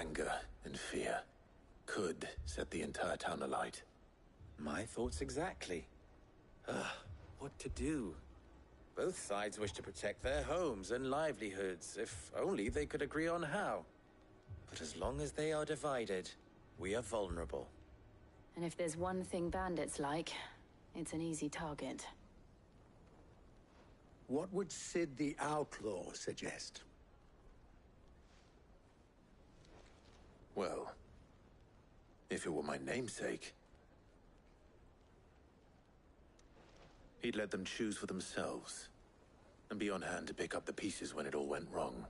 anger and fear could set the entire town alight. My thoughts exactly. What to do? Both sides wish to protect their homes and livelihoods, if only they could agree on how. But as long as they are divided, we are vulnerable. And if there's one thing bandits like, it's an easy target. What would Sid the Outlaw suggest? Well, if it were my namesake, he'd let them choose for themselves, and be on hand to pick up the pieces when it all went wrong.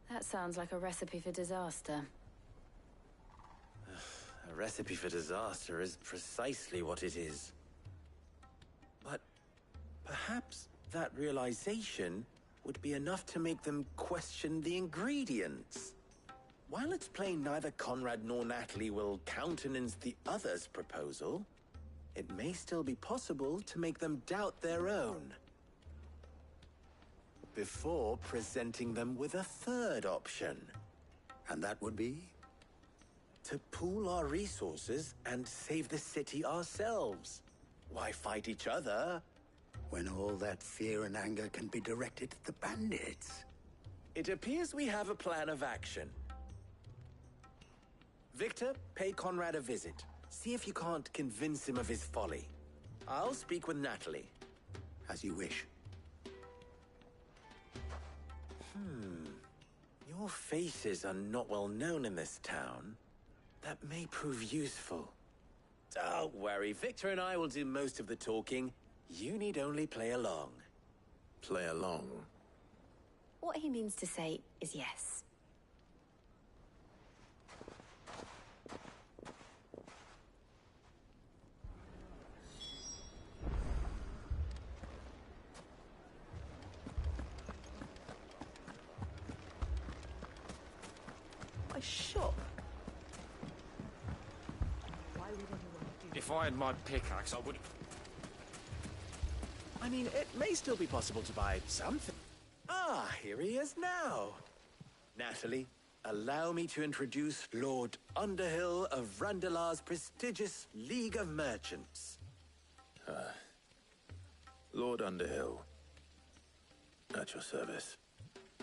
That sounds like a recipe for disaster. A recipe for disaster is precisely what it is. But perhaps that realization would be enough to make them question the ingredients. While it's plain neither Conrad nor Natalie will countenance the other's proposal, it may still be possible to make them doubt their own before presenting them with a third option. And that would be? To pool our resources and save the city ourselves. Why fight each other When all that fear and anger can be directed at the bandits. It appears we have a plan of action. Victor, pay Conrad a visit. See if you can't convince him of his folly. I'll speak with Natalie. As you wish. Your faces are not well known in this town. That may prove useful. Don't worry, Victor and I will do most of the talking. You need only play along. Play along. What he means to say is yes. A shop? If I had my pickaxe, I would... I mean, it may still be possible to buy something. Ah, here he is now. Natalie, allow me to introduce Lord Underhill of Randalar's prestigious League of Merchants. Lord Underhill. At your service.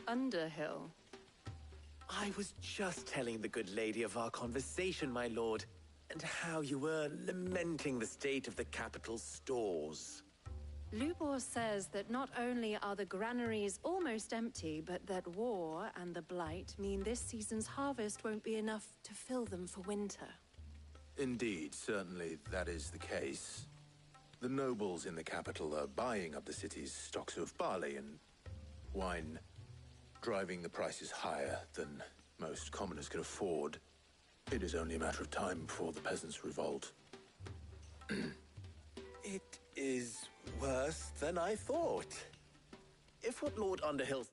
Underhill? I was just telling the good lady of our conversation, my lord, and how you were lamenting the state of the capital's stores. Lubor says that not only are the granaries almost empty, but that war and the Blight mean this season's harvest won't be enough to fill them for winter. Indeed, certainly that is the case. The nobles in the capital are buying up the city's stocks of barley and wine, driving the prices higher than most commoners can afford. It is only a matter of time before the peasants revolt. It is worse than I thought. If what Lord Underhill...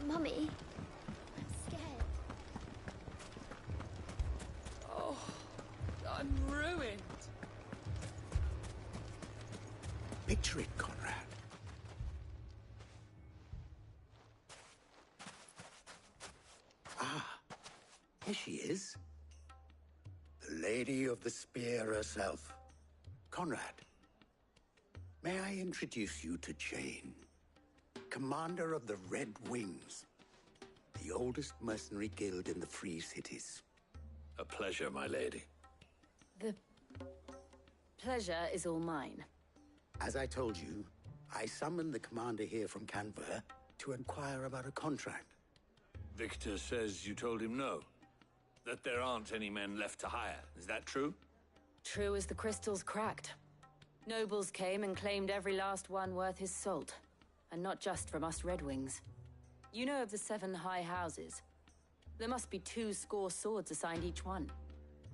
Mummy, I'm scared. Oh, I'm ruined. Picture it, Conrad. Ah, here she is. The Lady of the Spear herself. Conrad, may I introduce you to Jane, commander of the Red Wings, the oldest mercenary guild in the Free Cities. A pleasure, my lady. The pleasure is all mine. As I told you, I summoned the commander here from Canver to inquire about a contract. Victor says you told him no. That there aren't any men left to hire. Is that true? True as the crystals cracked. Nobles came and claimed every last one worth his salt. And not just from us Red Wings. You know of the 7 high houses. There must be 2 swords assigned each one.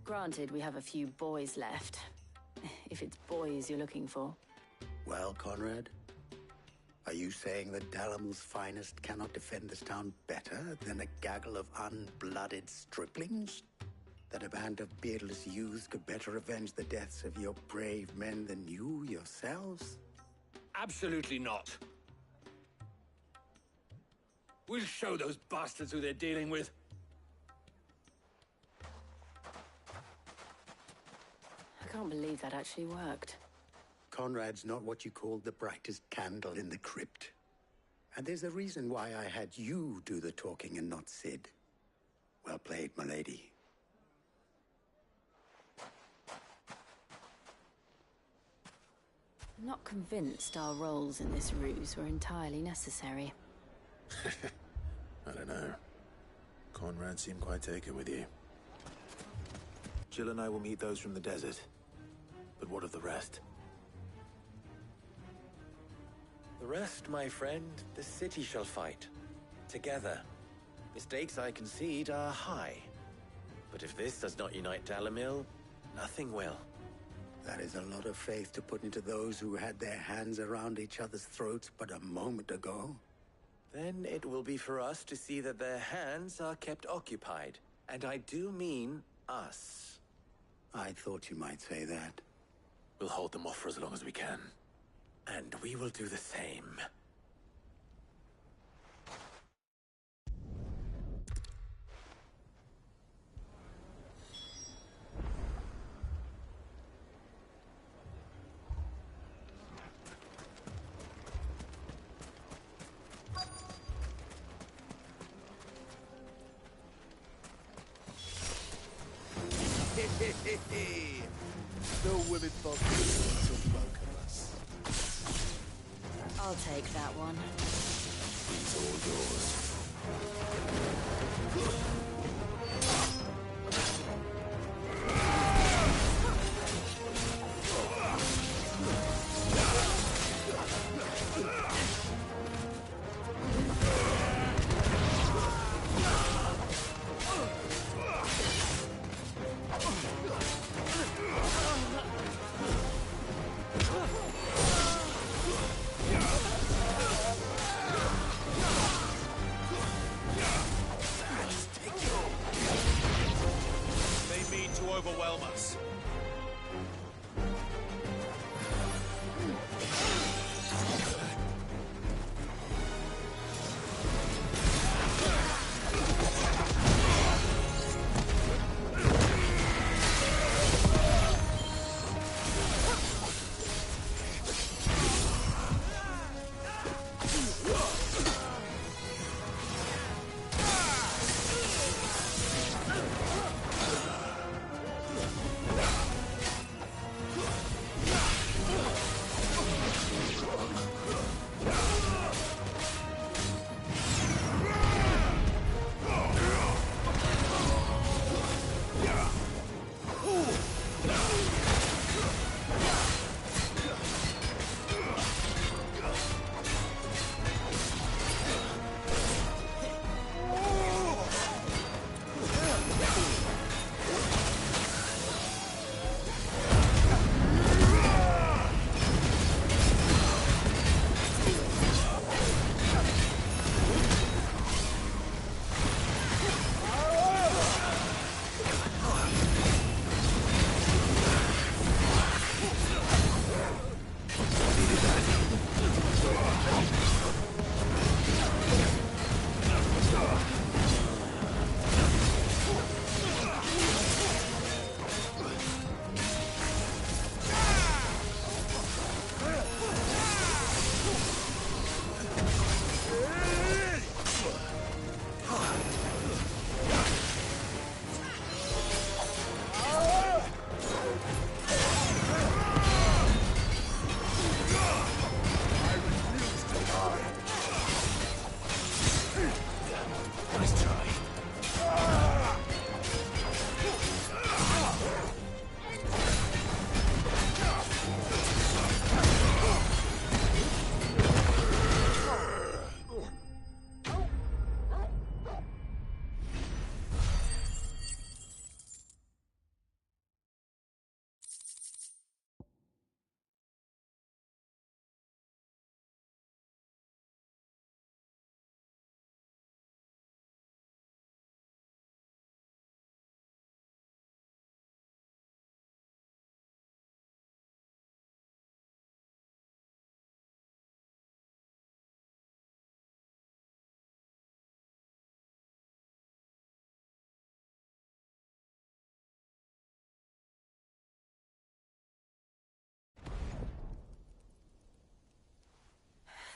Granted, we have a few boys left. If it's boys you're looking for. Well, Conrad, Are you saying that Dalamil's finest cannot defend this town better than a gaggle of unblooded striplings? That a band of beardless youths could better avenge the deaths of your brave men than you yourselves? Absolutely not. We'll show those bastards who they're dealing with. I can't believe that actually worked. Conrad's not what you call the brightest candle in the crypt. And there's a reason why I had you do the talking and not Sid. Well played, milady. I'm not convinced our roles in this ruse were entirely necessary. I don't know. Conrad seemed quite taken with you. Jill and I will meet those from the desert. But what of the rest? The rest, my friend, the city shall fight. Together. The stakes, I concede, are high. But if this does not unite Dalamil, nothing will. That is a lot of faith to put into those who had their hands around each other's throats but a moment ago. Then it will be for us to see that their hands are kept occupied. And I do mean us. I thought you might say that. We'll hold them off for as long as we can. And we will do the same. No women folk to welcome us. I'll take that one. It's all yours.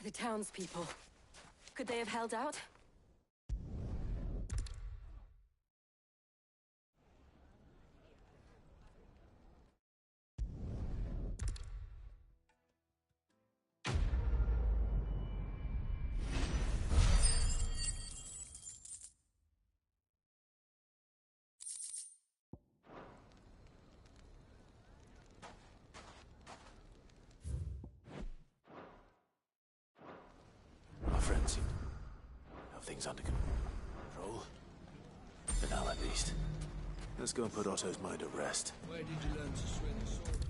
The townspeople. Could they have held out? Our friends seem to have things under control. For now, at least. Let's go and put Otto's mind at rest. Where did you learn to swing a sword?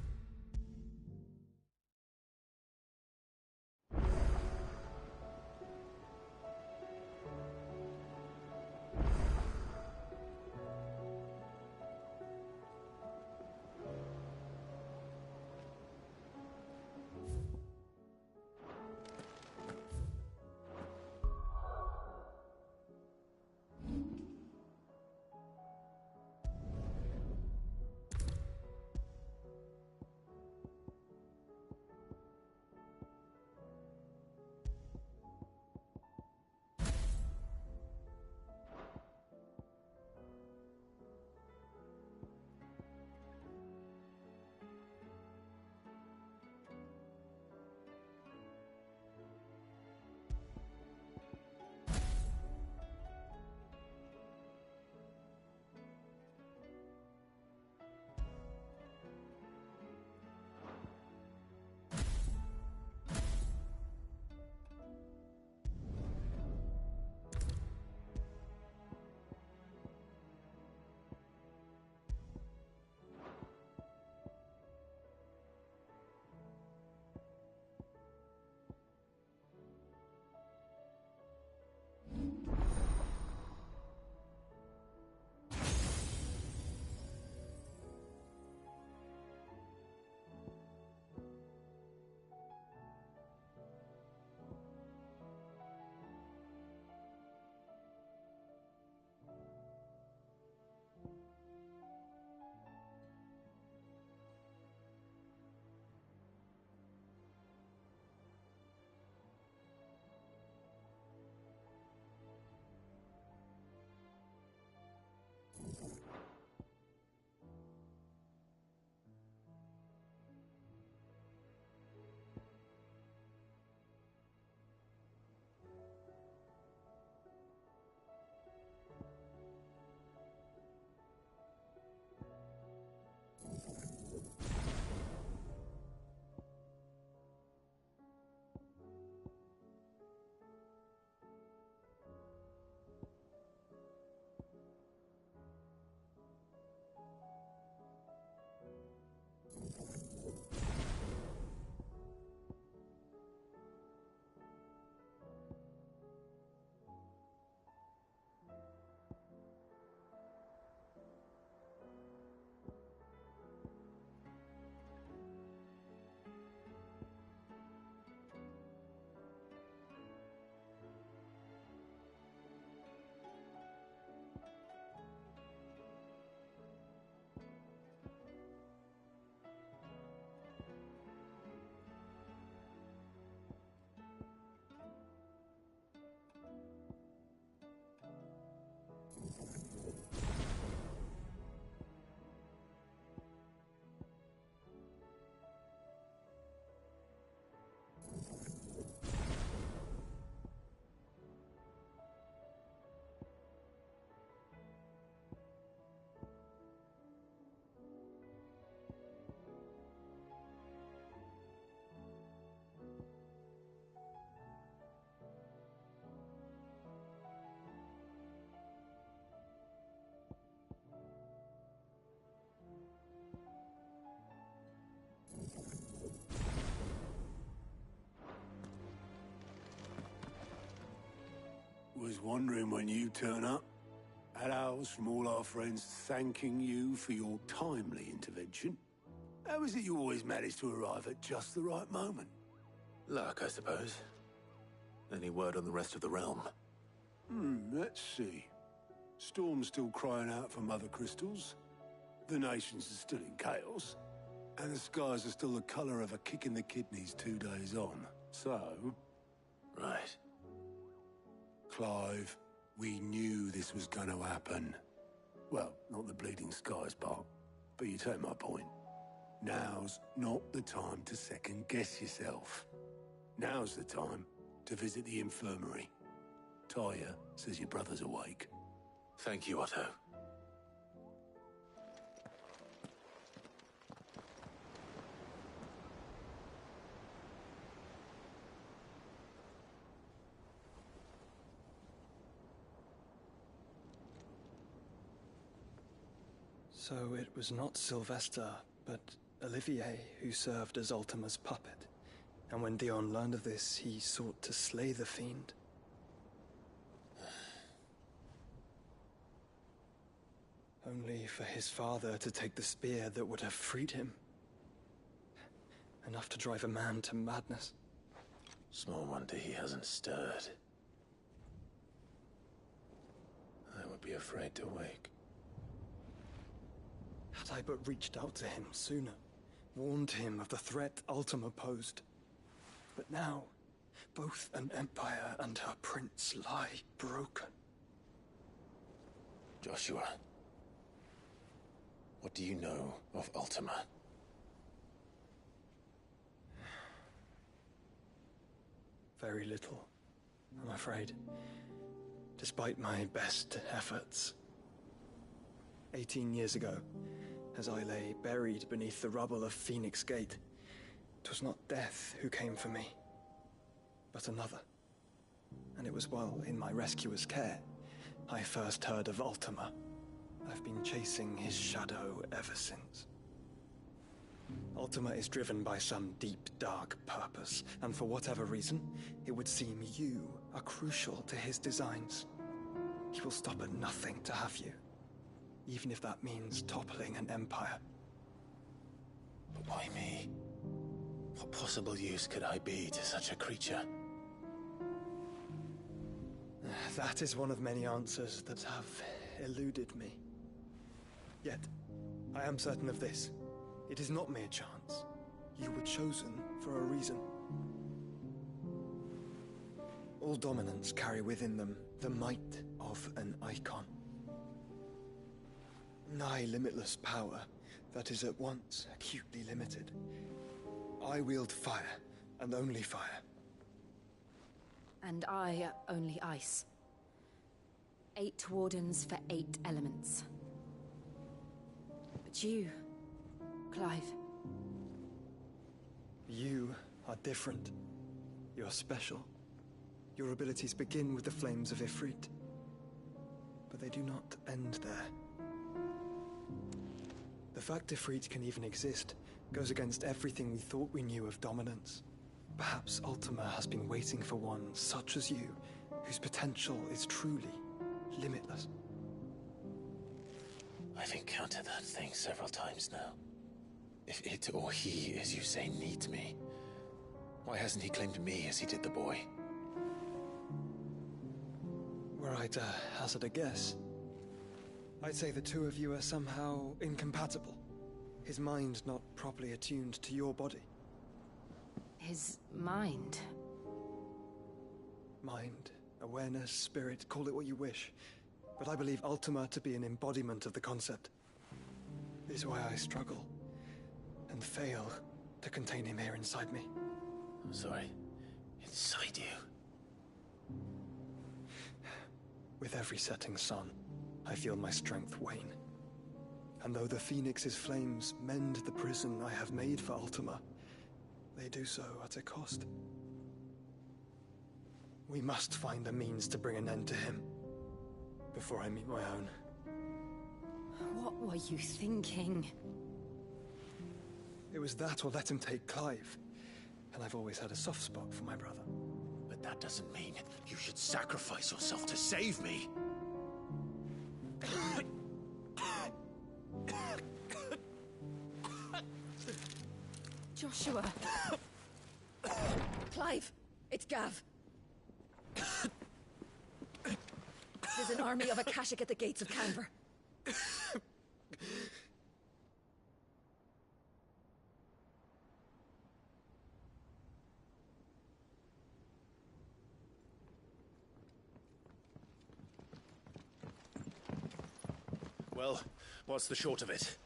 Was wondering when you turn up. Had owls from all our friends thanking you for your timely intervention. How is it you always manage to arrive at just the right moment? Luck, I suppose. Any word on the rest of the realm? Let's see. Storm's still crying out for Mother Crystals. The nations are still in chaos. And the skies are still the colour of a kick in the kidneys 2 days on. So, Right. Clive, we knew this was going to happen. Well, not the bleeding skies part, but you take my point. Now's not the time to second-guess yourself. Now's the time to visit the infirmary. Talia says your brother's awake. Thank you, Otto. So it was not Sylvester, but Olivier who served as Ultima's puppet. And when Dion learned of this, he sought to slay the fiend. Only for his father to take the spear that would have freed him. Enough to drive a man to madness. Small wonder he hasn't stirred. I would be afraid to wake. Had I but reached out to him sooner, warned him of the threat Ultima posed. But now, both an empire and her prince lie broken. Joshua, what do you know of Ultima? Very little, I'm afraid. Despite my best efforts. 18 years ago, as I lay buried beneath the rubble of Phoenix Gate, 'twas not death who came for me, but another. And it was while in my rescuer's care, I first heard of Ultima. I've been chasing his shadow ever since. Ultima is driven by some deep, dark purpose, and for whatever reason, it would seem you are crucial to his designs. He will stop at nothing to have you, even if that means toppling an empire. But why me? What possible use could I be to such a creature? That is one of many answers that have eluded me. Yet, I am certain of this. It is not mere chance. You were chosen for a reason. All dominants carry within them the might of an icon. Nigh limitless power that is at once acutely limited. I wield fire, and only fire. And I only ice. 8 wardens for 8 elements. But you, Clive. You are different. You're special. Your abilities begin with the flames of Ifrit. But they do not end there. The fact Ifrit can even exist goes against everything we thought we knew of dominance. Perhaps Ultima has been waiting for one such as you, whose potential is truly limitless. I've encountered that thing several times now. If it or he, as you say, needs me, why hasn't he claimed me as he did the boy? Were I to hazard a guess, I'd say the two of you are somehow incompatible. His mind not properly attuned to your body. His mind? Mind, awareness, spirit, call it what you wish. But I believe Ultima to be an embodiment of the concept. This is why I struggle and fail to contain him here inside me. I'm sorry. Inside you? With every setting sun, I feel my strength wane. And though the Phoenix's flames mend the prison I have made for Ultima, they do so at a cost. We must find a means to bring an end to him before I meet my own. What were you thinking? It was that or let him take Clive. And I've always had a soft spot for my brother. But that doesn't mean you should sacrifice yourself to save me. Joshua! Clive! It's Gav. There's an army of Akashic at the gates of Canver. Well, what's the short of it?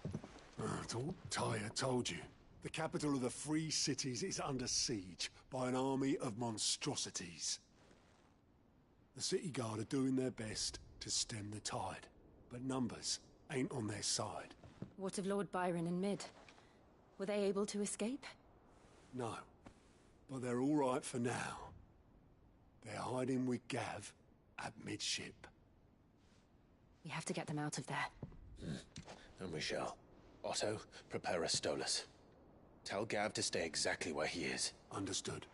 I thought Tyre told you. The capital of the Free Cities is under siege by an army of monstrosities. The City Guard are doing their best to stem the tide, but numbers ain't on their side. What of Lord Byron and Mid? Were they able to escape? No, but they're all right for now. They're hiding with Gav at midship. We have to get them out of there. And we shall. Otto, prepare a Stolas. Tell Gav to stay exactly where he is. Understood.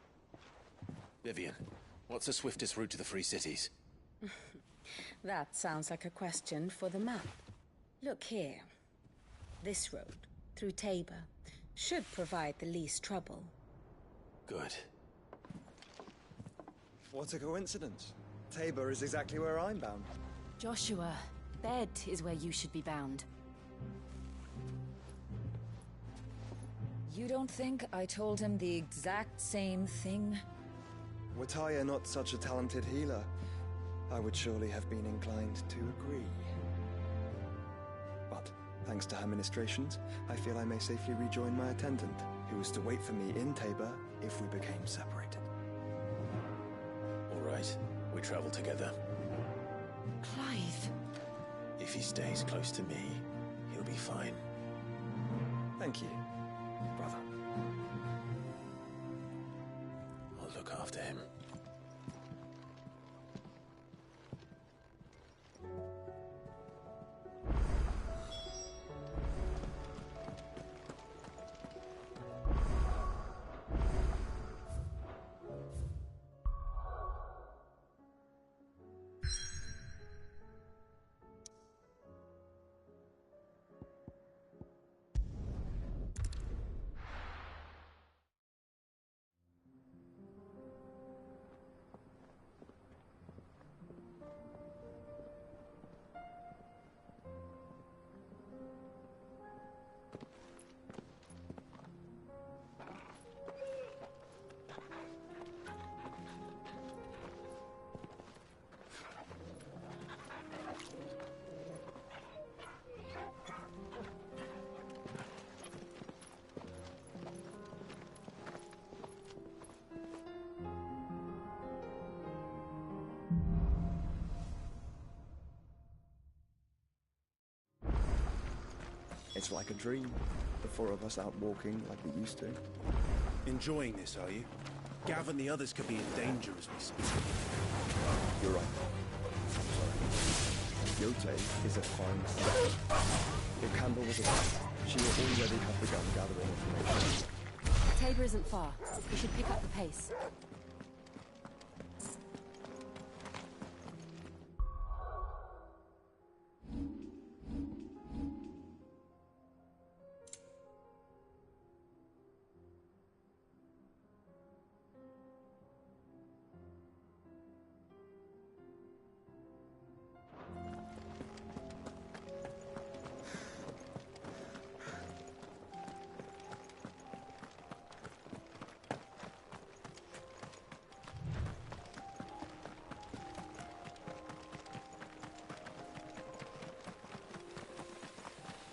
Vivian, what's the swiftest route to the Free Cities? That sounds like a question for the map. Look here. This road, through Tabor, should provide the least trouble. Good. What a coincidence. Tabor is exactly where I'm bound. Joshua, Bed is where you should be bound. You don't think I told him the exact same thing? Were Tyre not such a talented healer, I would surely have been inclined to agree. But, thanks to her ministrations, I feel I may safely rejoin my attendant, who was to wait for me in Tabor if we became separated. All right, we travel together. Clive. If he stays close to me, he'll be fine. Thank you, brother. I'll look after him. It's like a dream. The four of us out walking like we used to. Enjoying this, are you? Gav and the others could be in danger as we speak. You're right. Yote is a fine step. If Campbell was attacked, she would already have begun gathering information. Tabor isn't far. We should pick up the pace.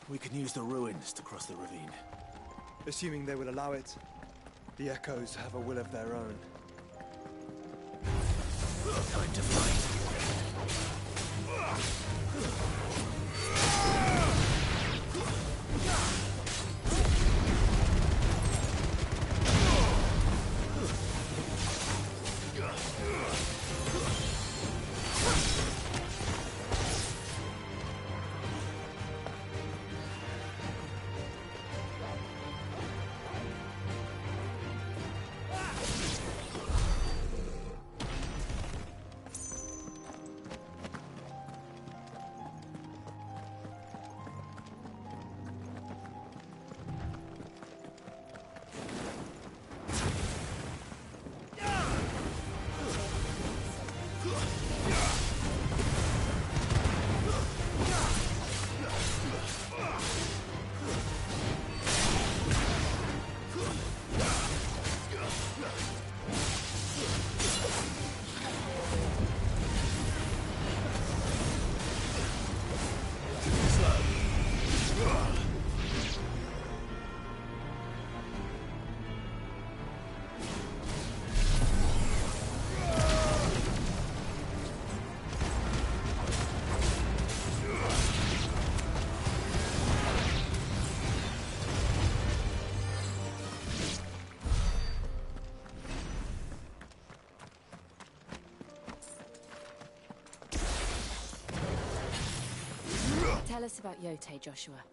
We can use the ruins to cross the ravine. Assuming they will allow it. The Echoes have a will of their own. Time to fight. Slow. Tell us about Yote, Joshua.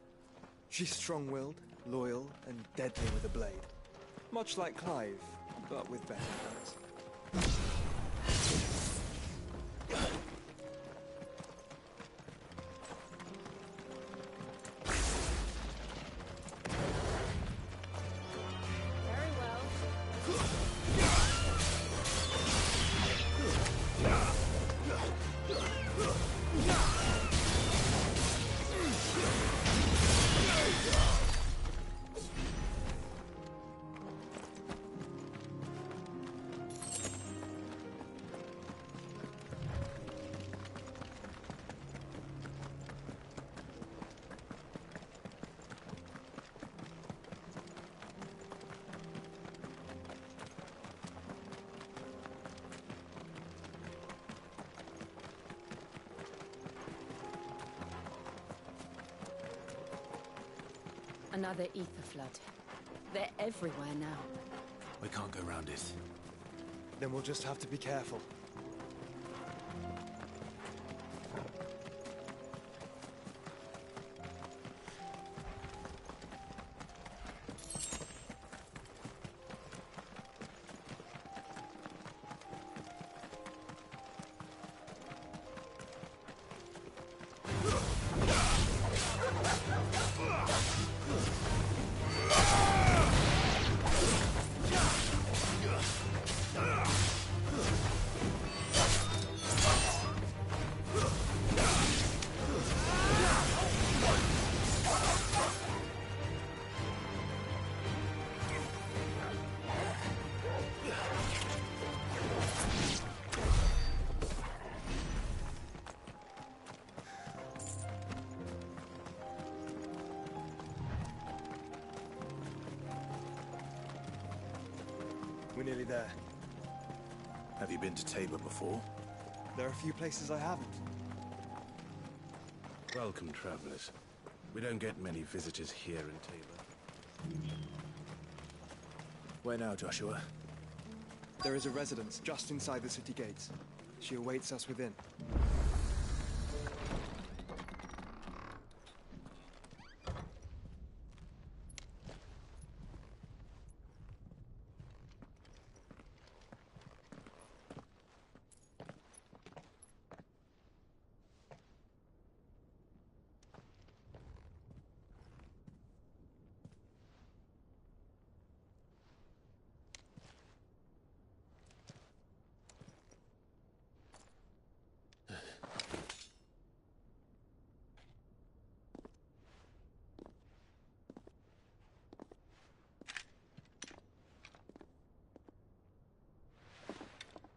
She's strong-willed, loyal, and deadly with a blade. Much like Clive, but with better hands. Another ether flood. They're everywhere now. We can't go round it. Then we'll just have to be careful. We're nearly there. Have you been to Tabor before? There are a few places I haven't. Welcome, travelers. We don't get many visitors here in Tabor. Where now, Joshua? There is a residence just inside the city gates. She awaits us within.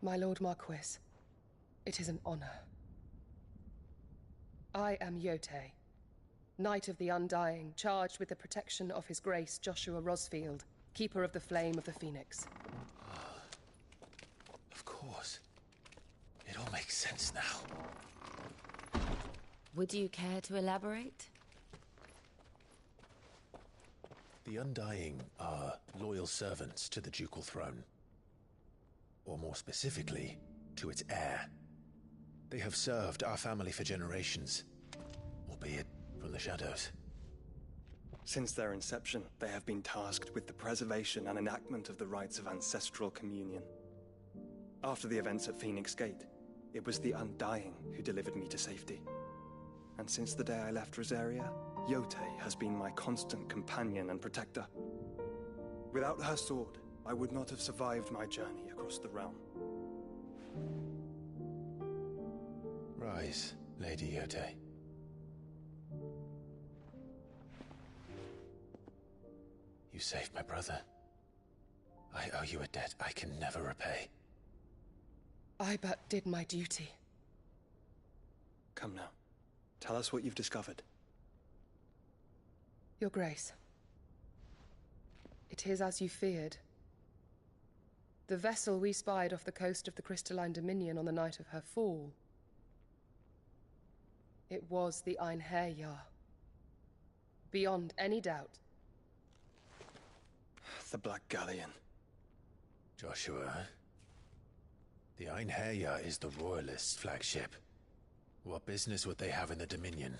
My Lord Marquis, it is an honor. I am Yote, Knight of the Undying, charged with the protection of His Grace Joshua Rosfield, Keeper of the Flame of the Phoenix. Of course. It all makes sense now. Would you care to elaborate? The Undying are loyal servants to the ducal throne. Or more specifically, to its heir. They have served our family for generations, albeit from the shadows. Since their inception, they have been tasked with the preservation and enactment of the rites of ancestral communion. After the events at Phoenix Gate, it was the Undying who delivered me to safety. And since the day I left Rosaria, Yote has been my constant companion and protector. Without her sword, I would not have survived my journey across the realm. Rise, Lady Yote. You saved my brother. I owe you a debt I can never repay. I but did my duty. Come now. Tell us what you've discovered. Your Grace. It is as you feared. The vessel we spied off the coast of the Crystalline Dominion on the night of her fall. It was the Einherjar. Beyond any doubt. The Black Galleon. Joshua, the Einherjar is the Royalists' flagship. What business would they have in the Dominion?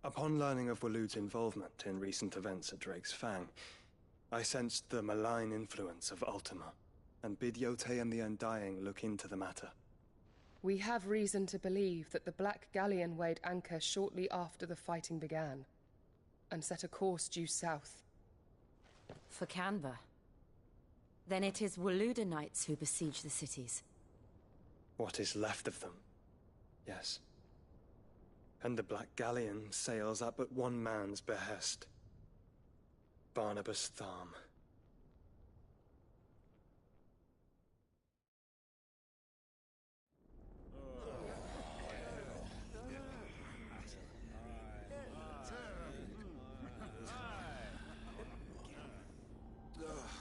Upon learning of Waloed's involvement in recent events at Drake's Fang, I sensed the malign influence of Ultima, and bid Yotei and the Undying look into the matter. We have reason to believe that the Black Galleon weighed anchor shortly after the fighting began, and set a course due south. For Canva. Then it is Waloeda Knights who besiege the cities. What is left of them, yes. And the Black Galleon sails at but one man's behest. Barnabas Tharm.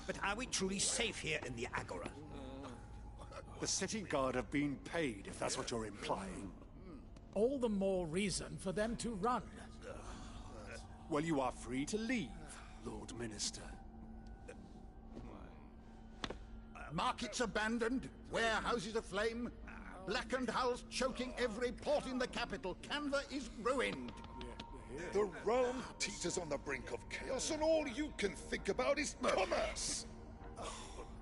But are we truly safe here in the Agora? The city guard have been paid, if that's what you're implying. All the more reason for them to run. Well, you are free to leave, Lord Minister. Markets abandoned, warehouses aflame, blackened hulls choking every port in the capital. Canva is ruined. The realm teeters on the brink of chaos, and all you can think about is commerce!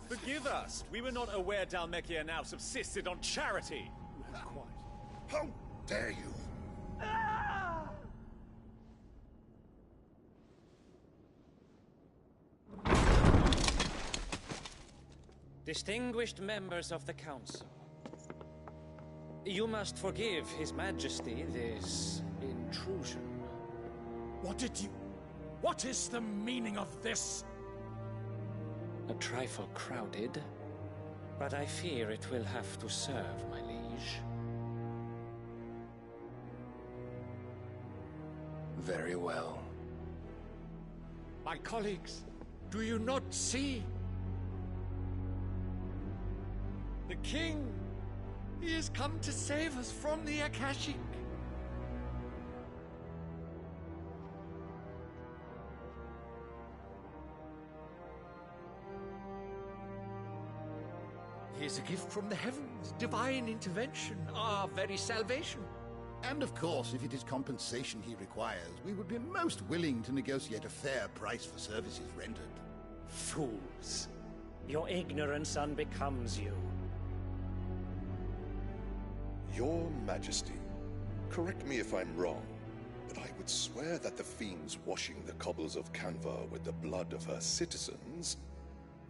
Forgive us! We were not aware Dhalmekia now subsisted on charity! How dare you! Distinguished members of the Council, you must forgive His Majesty this intrusion. What is the meaning of this? A trifle crowded, but I fear it will have to serve, my liege. Very well. My colleagues, do you not see? The king! He has come to save us from the Akashic! He is a gift from the heavens, divine intervention, our very salvation. And of course, if it is compensation he requires, we would be most willing to negotiate a fair price for services rendered. Fools! Your ignorance unbecomes you. Your Majesty, correct me if I'm wrong, but I would swear that the fiends washing the cobbles of Canva with the blood of her citizens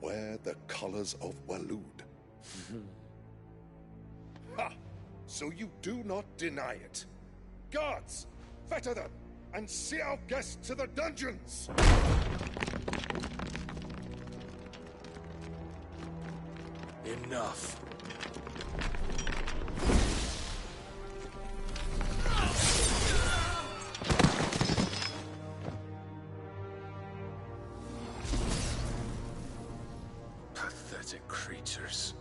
wear the colors of Waloed. Ha! So you do not deny it. Guards, fetter them, and see our guests to the dungeons! Enough. Pathetic creatures.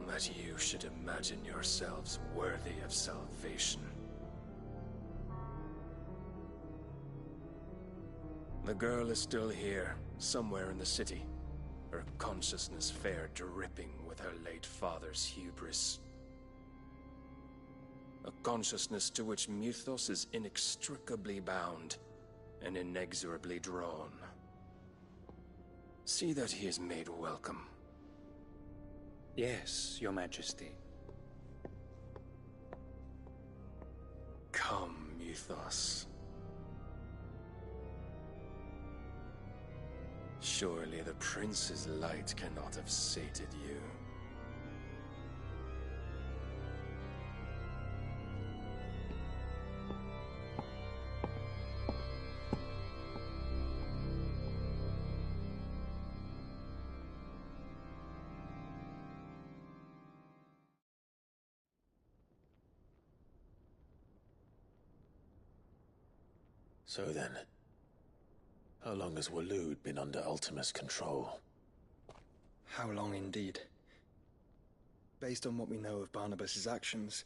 That you should imagine yourselves worthy of salvation. The girl is still here, somewhere in the city. Her consciousness fair dripping with her late father's hubris. A consciousness to which Mythos is inextricably bound and inexorably drawn. See that he is made welcome. Yes, Your Majesty. Come, Mythos. Surely the prince's light cannot have sated you. So then, how long has Waloed been under Ultima's control? How long indeed? Based on what we know of Barnabas's actions,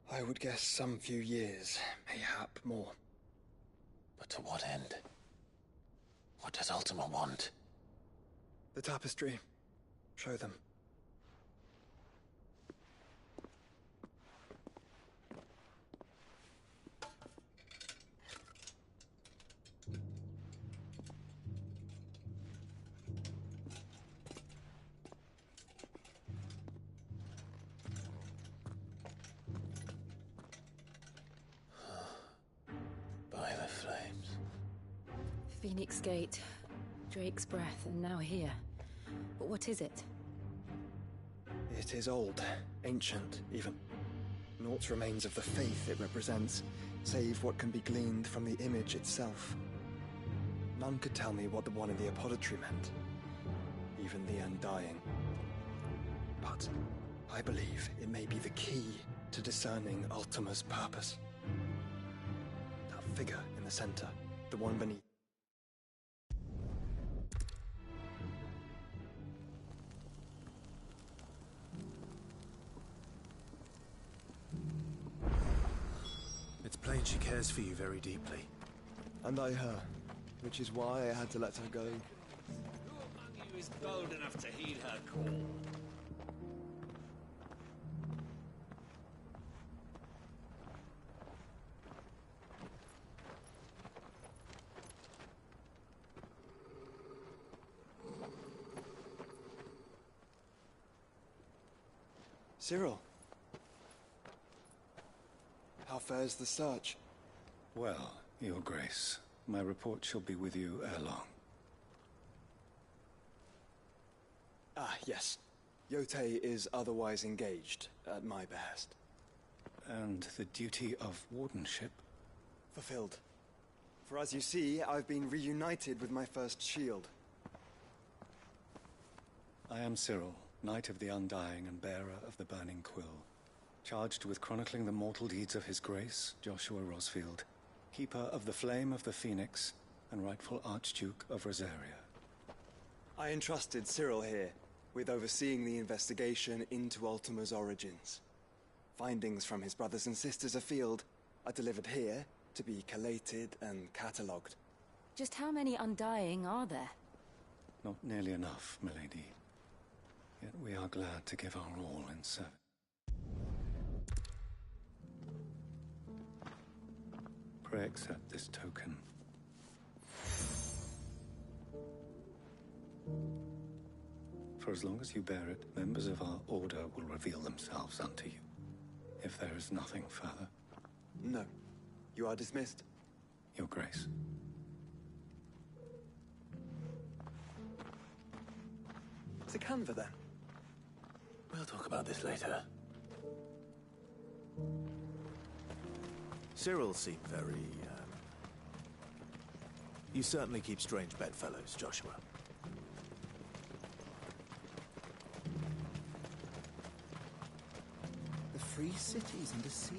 I would guess some few years, mayhap more. But to what end? What does Ultima want? The tapestry. Show them. Phoenix Gate, Drake's Breath, and now here. But what is it? It is old, ancient, even. Naught remains of the faith it represents, save what can be gleaned from the image itself. None could tell me what the one in the apothecary meant, even the Undying. But I believe it may be the key to discerning Ultima's purpose. That figure in the center, the one beneath. It's plain she cares for you very deeply. And I her, which is why I had to let her go. Who among you is bold enough to heed her call? Cyril. How fares the search? Well, Your Grace, my report shall be with you ere long. Ah, yes. Yotei is otherwise engaged, at my behest. And the duty of wardenship? Fulfilled. For as you see, I've been reunited with my first shield. I am Cyril, Knight of the Undying and bearer of the Burning Quill, charged with chronicling the mortal deeds of His Grace, Joshua Rosfield, Keeper of the Flame of the Phoenix, and rightful Archduke of Rosaria. I entrusted Cyril here with overseeing the investigation into Ultima's origins. Findings from his brothers and sisters afield are delivered here to be collated and catalogued. Just how many Undying are there? Not nearly enough, milady. Yet we are glad to give our all in service. Pray accept this token. For as long as you bear it, members of our order will reveal themselves unto you. If there is nothing further. No. You are dismissed. Your Grace. It's a Canva, then. We'll talk about this later. Cyril seemed very, You certainly keep strange bedfellows, Joshua. The free cities under siege.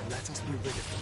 Let us be rid of them.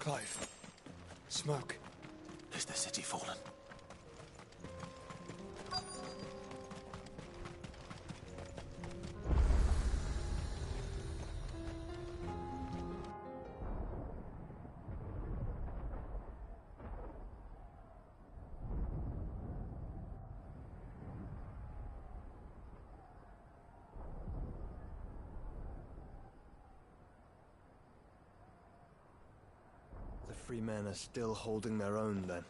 Clive. Smoke. Is the city fallen? The free men are still holding their own, then.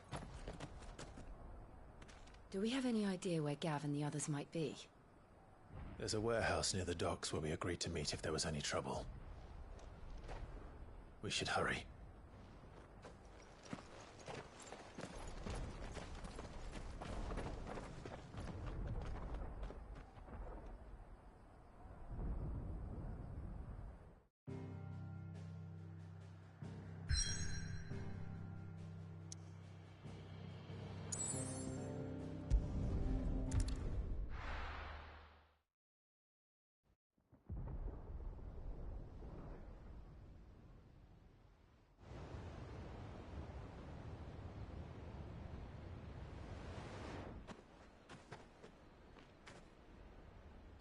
Do we have any idea where Gav and the others might be? There's a warehouse near the docks where we agreed to meet if there was any trouble. We should hurry.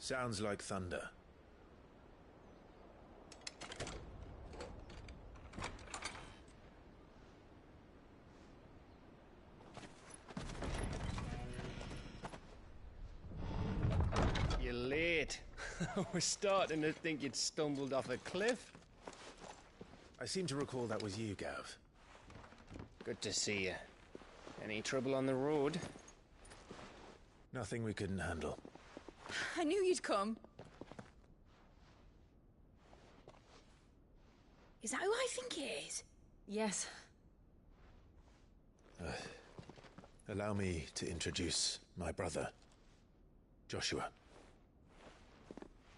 Sounds like thunder. You're late. We're starting to think you'd stumbled off a cliff. I seem to recall that was you, Gav. Good to see you. Any trouble on the road? Nothing we couldn't handle. I knew you'd come. Is that who I think it is? Yes. Allow me to introduce my brother, Joshua.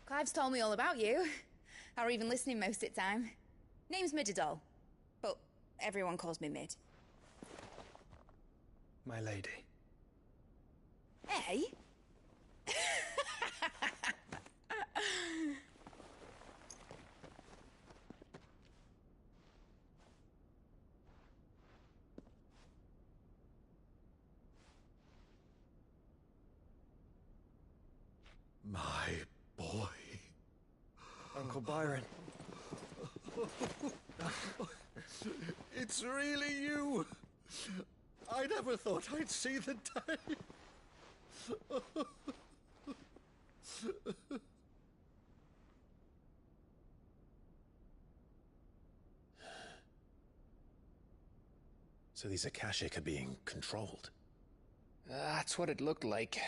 Clive's told me all about you. Or even listening most of the time. Name's Midadol, but everyone calls me Mid. My lady. Hey? My boy. Uncle Byron. It's really you. I never thought I'd see the day. So these Akashic are being controlled? That's what it looked like.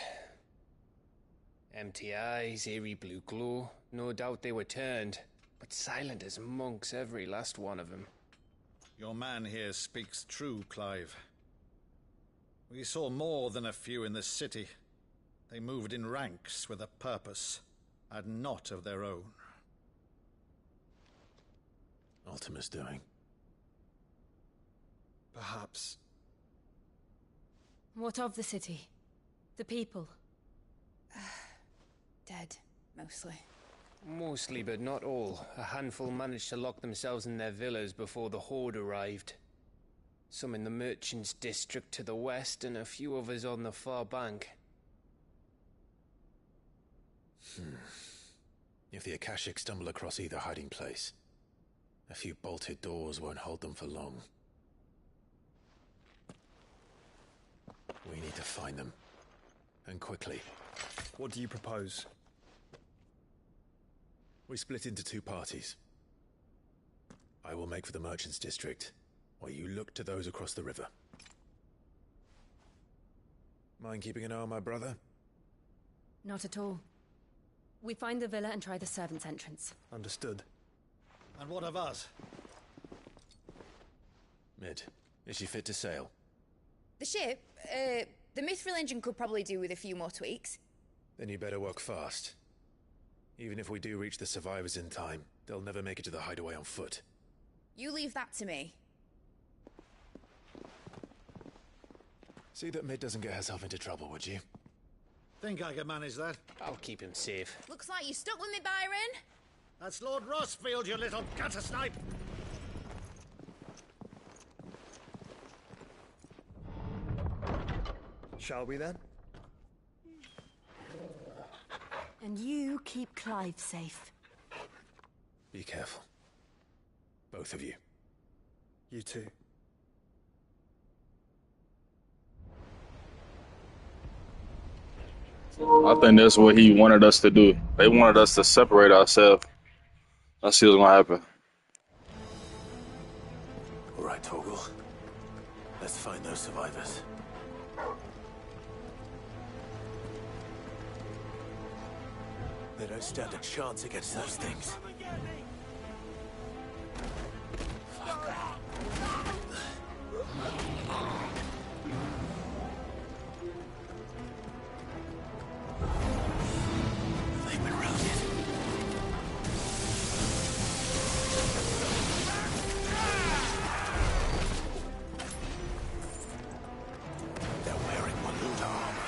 Empty eyes, eerie blue glow. No doubt they were turned, but silent as monks, every last one of them. Your man here speaks true, Clive. We saw more than a few in this city. They moved in ranks with a purpose, and not of their own. Ultima's doing. Perhaps. What of the city? The people? Dead, mostly. Mostly, but not all. A handful managed to lock themselves in their villas before the Horde arrived. Some in the Merchants' District to the west, and a few others on the far bank. If the Akashic stumble across either hiding place, a few bolted doors won't hold them for long. We need to find them. And quickly. What do you propose? We split into two parties. I will make for the Merchants' District, while you look to those across the river. Mind keeping an eye on my brother? Not at all. We find the villa and try the servants' entrance. Understood. And what of us? Mid, is she fit to sail? The ship, the Mithril engine could probably do with a few more tweaks. Then you better work fast. Even if we do reach the survivors in time, they'll never make it to the hideaway on foot. You leave that to me. See that Mid doesn't get herself into trouble, would you? Think I can manage that? I'll keep him safe. Looks like you stuck with me, Byron. That's Lord Rossfield, you little gutter snipe! Shall we then? And you keep Clive safe. Be careful. Both of you. You too. I think that's what he wanted us to do. They wanted us to separate ourselves. Let's see what's gonna happen. All right, Torgal. Let's find those survivors. They don't stand a chance against those things. They've been routed. They're wearing Waluda armor.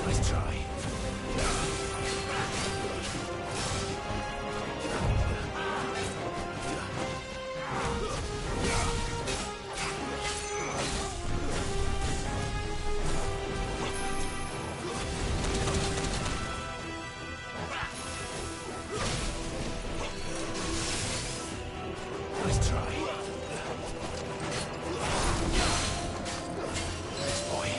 Nice try. Nice try. Boy.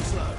Slow.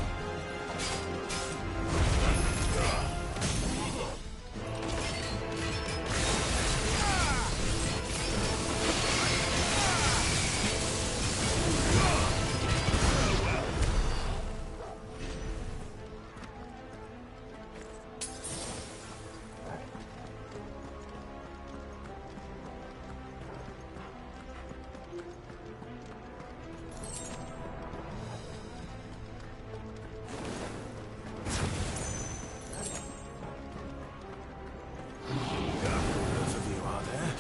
Both of you are there.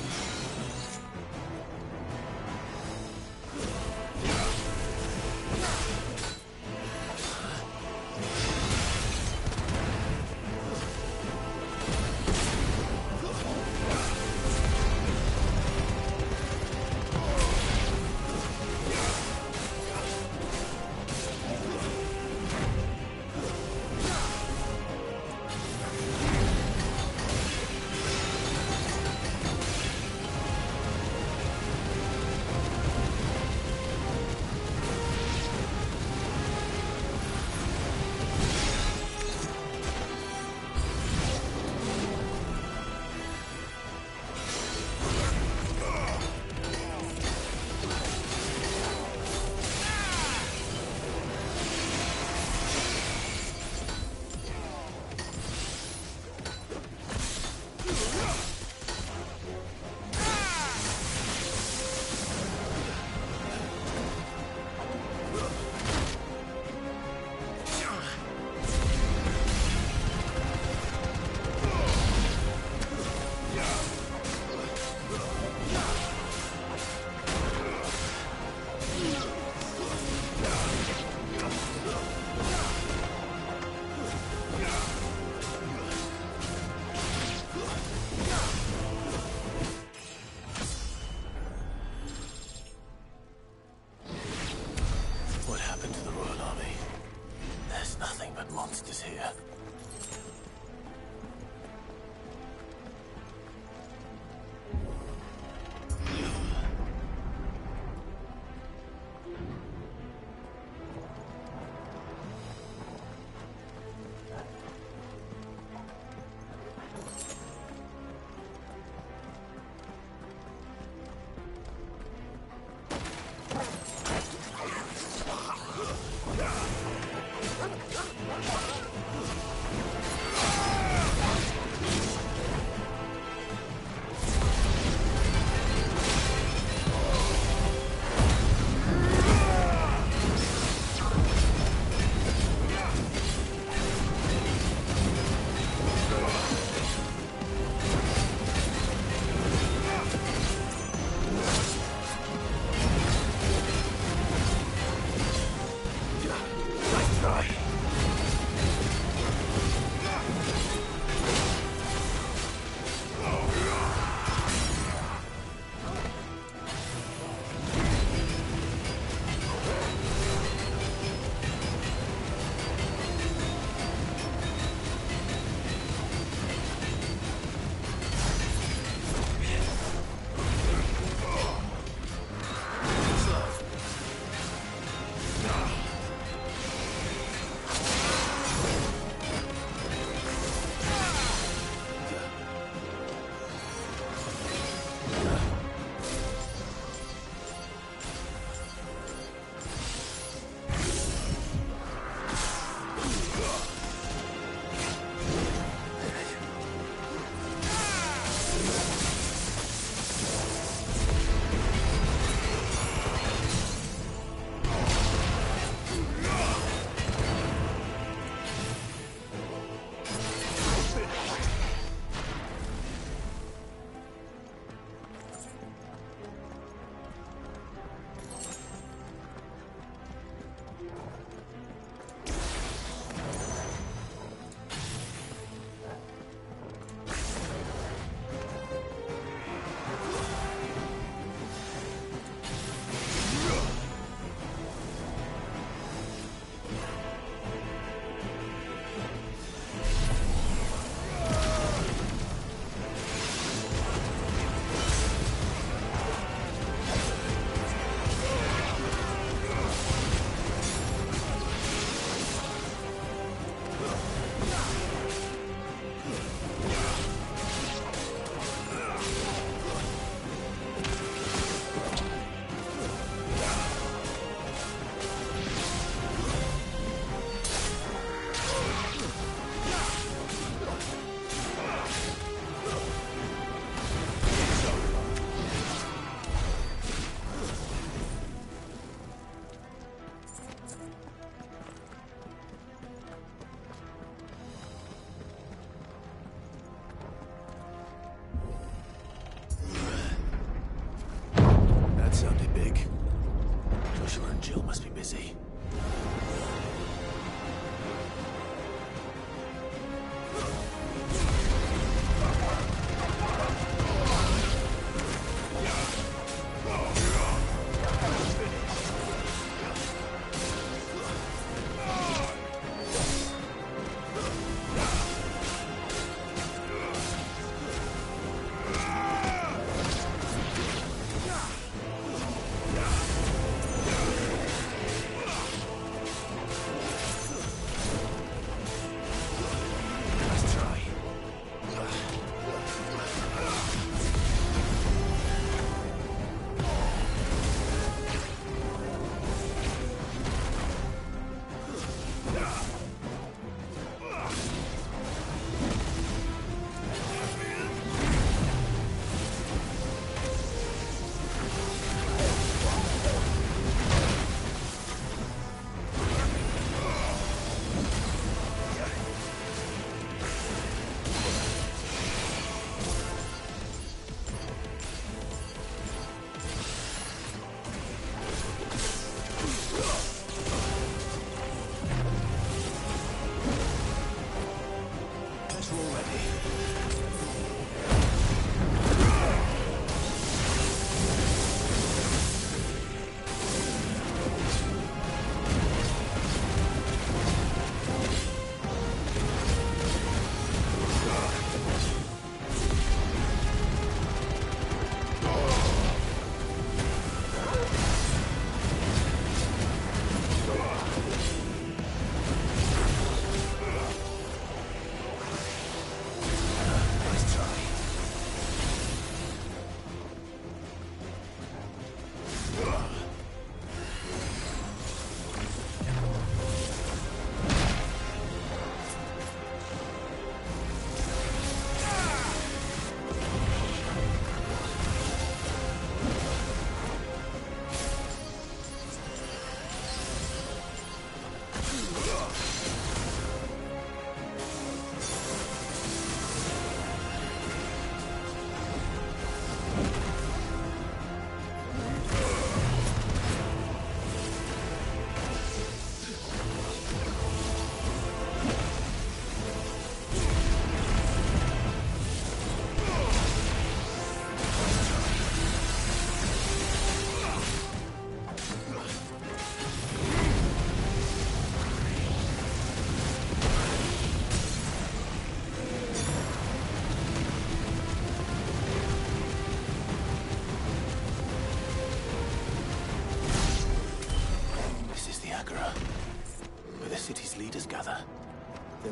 What happened to the Royal Army? There's nothing but monsters here.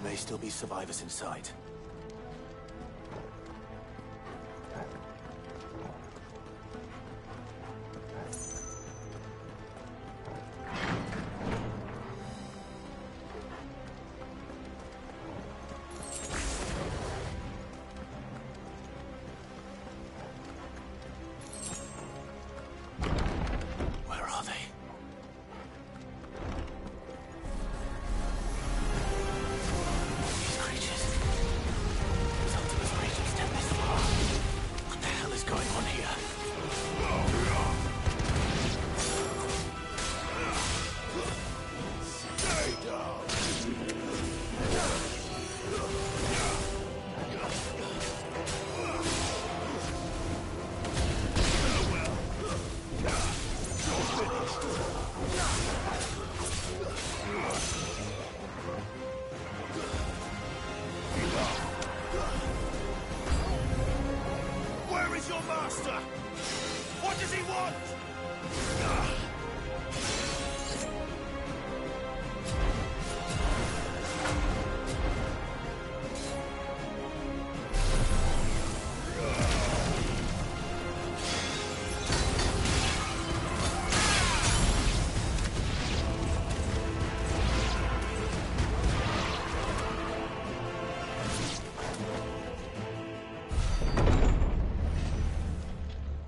There may still be survivors inside.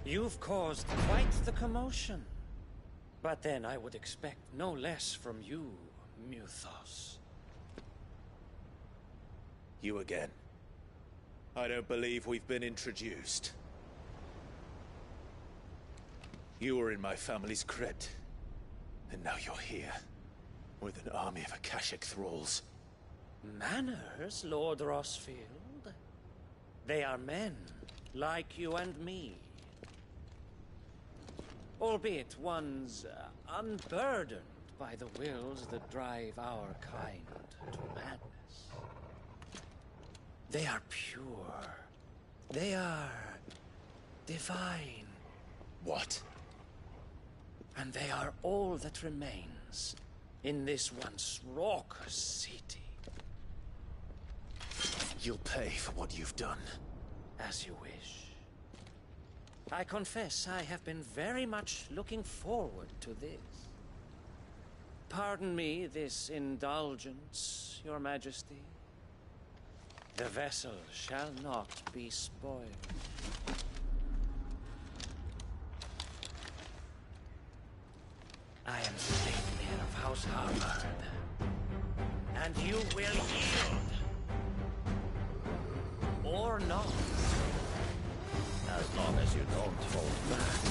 You've caused quite the commotion. But then I would expect no less from you, Muthos. You again. I don't believe we've been introduced. You were in my family's crypt. And now you're here. With an army of Akashic thralls. Manners, Lord Rosfield? They are men, like you and me. Albeit ones unburdened by the wills that drive our kind to madness. They are pure. They are divine. What? And they are all that remains in this once raucous city. You'll pay for what you've done. As you wish. I confess I have been very much looking forward to this. Pardon me this indulgence, Your Majesty. The vessel shall not be spoiled. I am Sleipnir of House Harvard, and you will yield. Or not. As long as you don't hold back.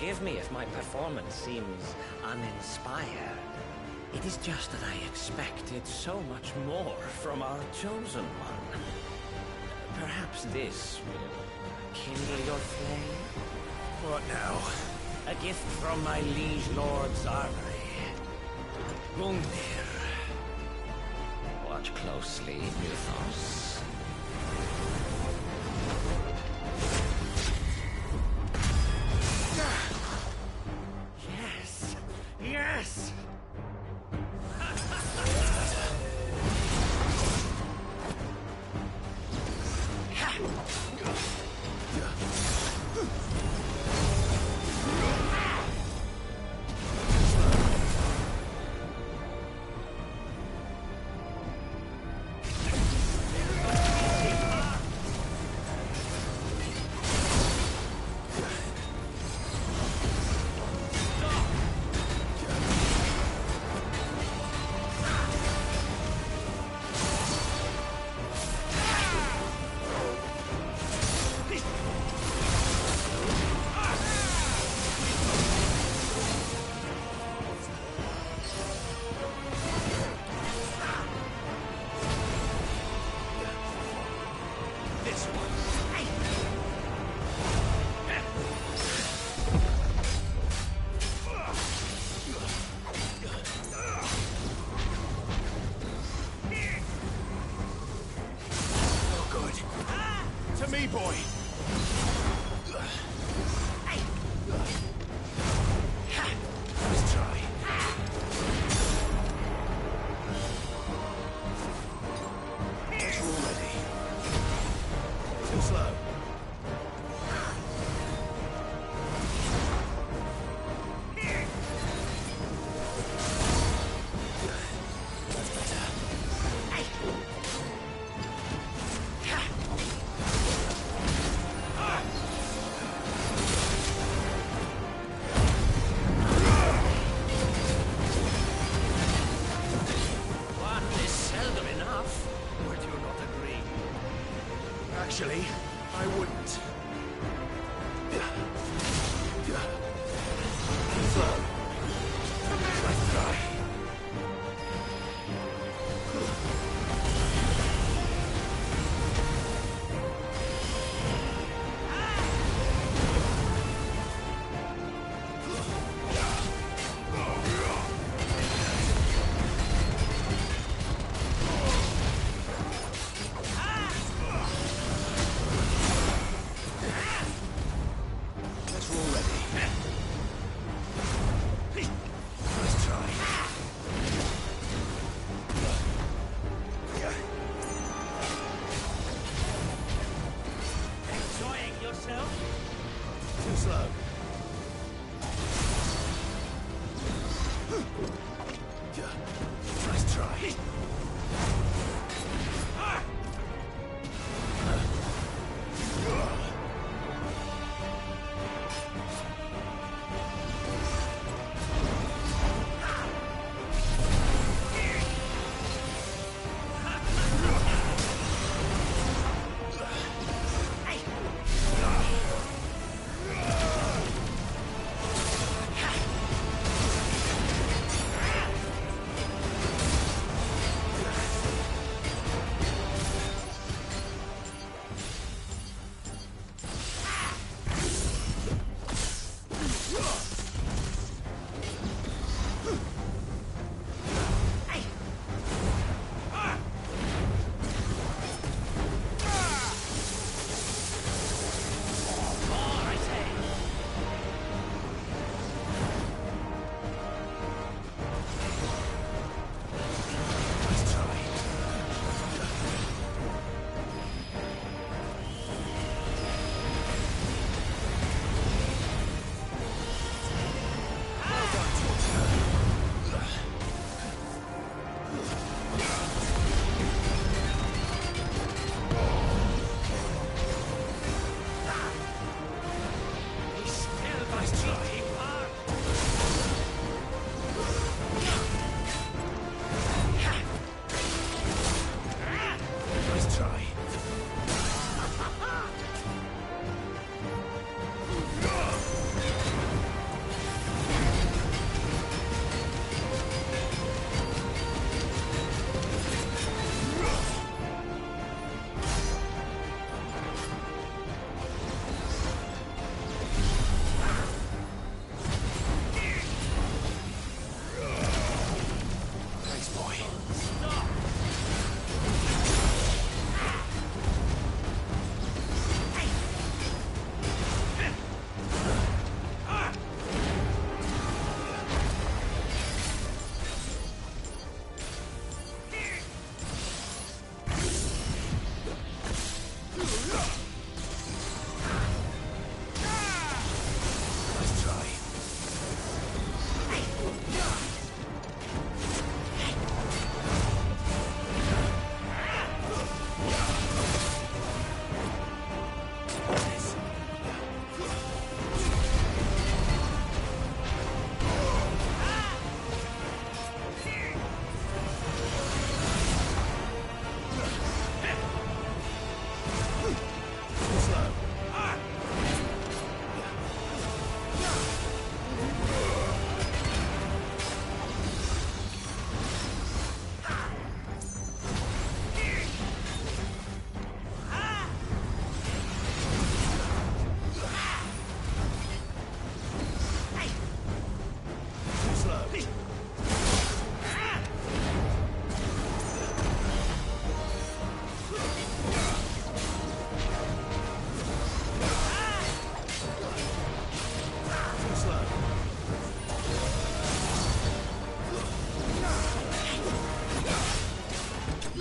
Forgive me if my performance seems uninspired. It is just that I expected so much more from our chosen one. Perhaps this will kindle your flame? What now? A gift from my liege lord's armory. Gungnir. Watch closely, Mythos. Yes! Yes! Actually, I wouldn't. Slow. Let's try.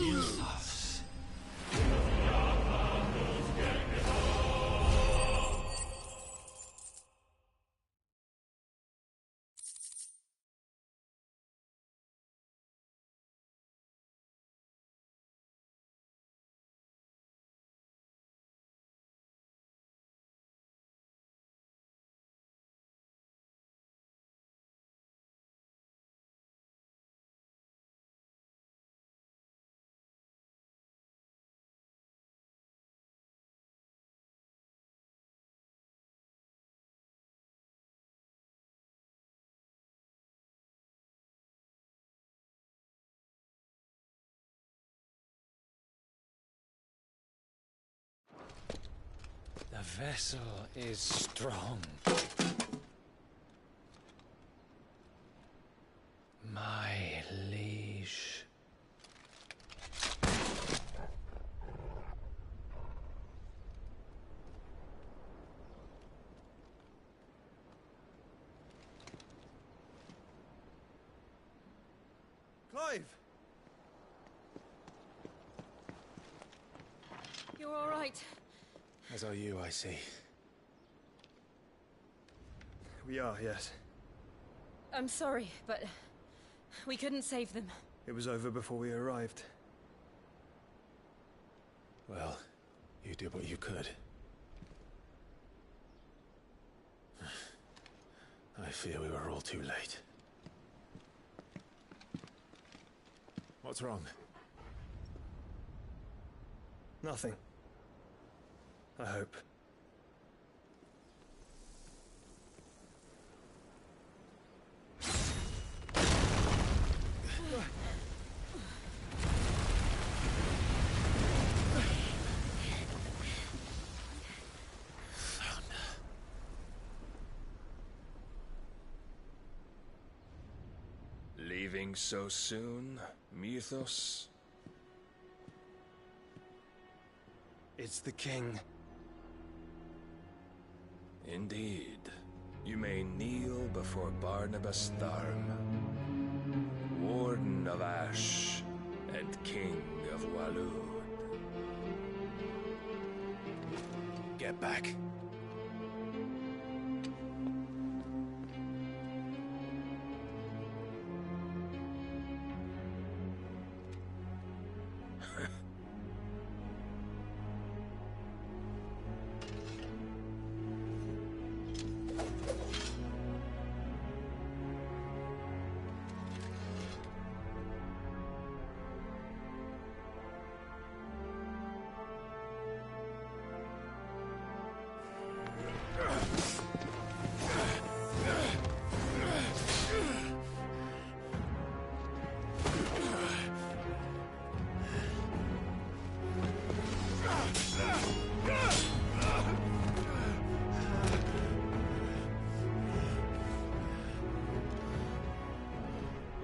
Mythos. The vessel is strong. My liege. Clive! You're all right. As are you, I see. We are, yes. I'm sorry, but we couldn't save them. It was over before we arrived. Well, you did what you could. I fear we were all too late. What's wrong? Nothing. I hope. Leaving so soon, Mythos? It's the king. Indeed. You may kneel before Barnabas Tharm, Warden of Ash and King of Waloed. Get back.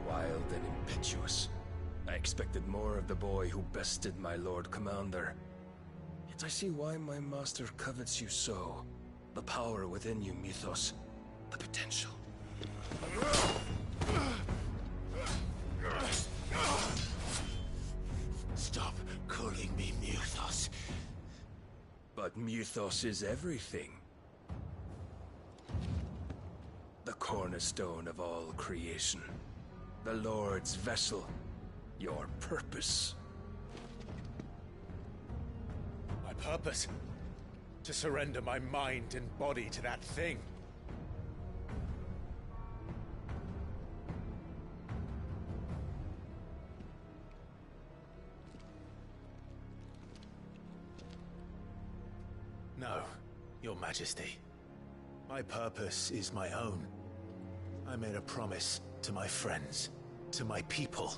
Wild and impetuous. I expected more of the boy who bested my Lord Commander. Yet I see why my master covets you so. The power within you, Mythos. The potential. Stop calling me Mythos. But Mythos is everything. The cornerstone of all creation. The Lord's vessel. Your purpose. My purpose? To surrender my mind and body to that thing. No, Your Majesty. My purpose is my own. I made a promise to my friends, to my people.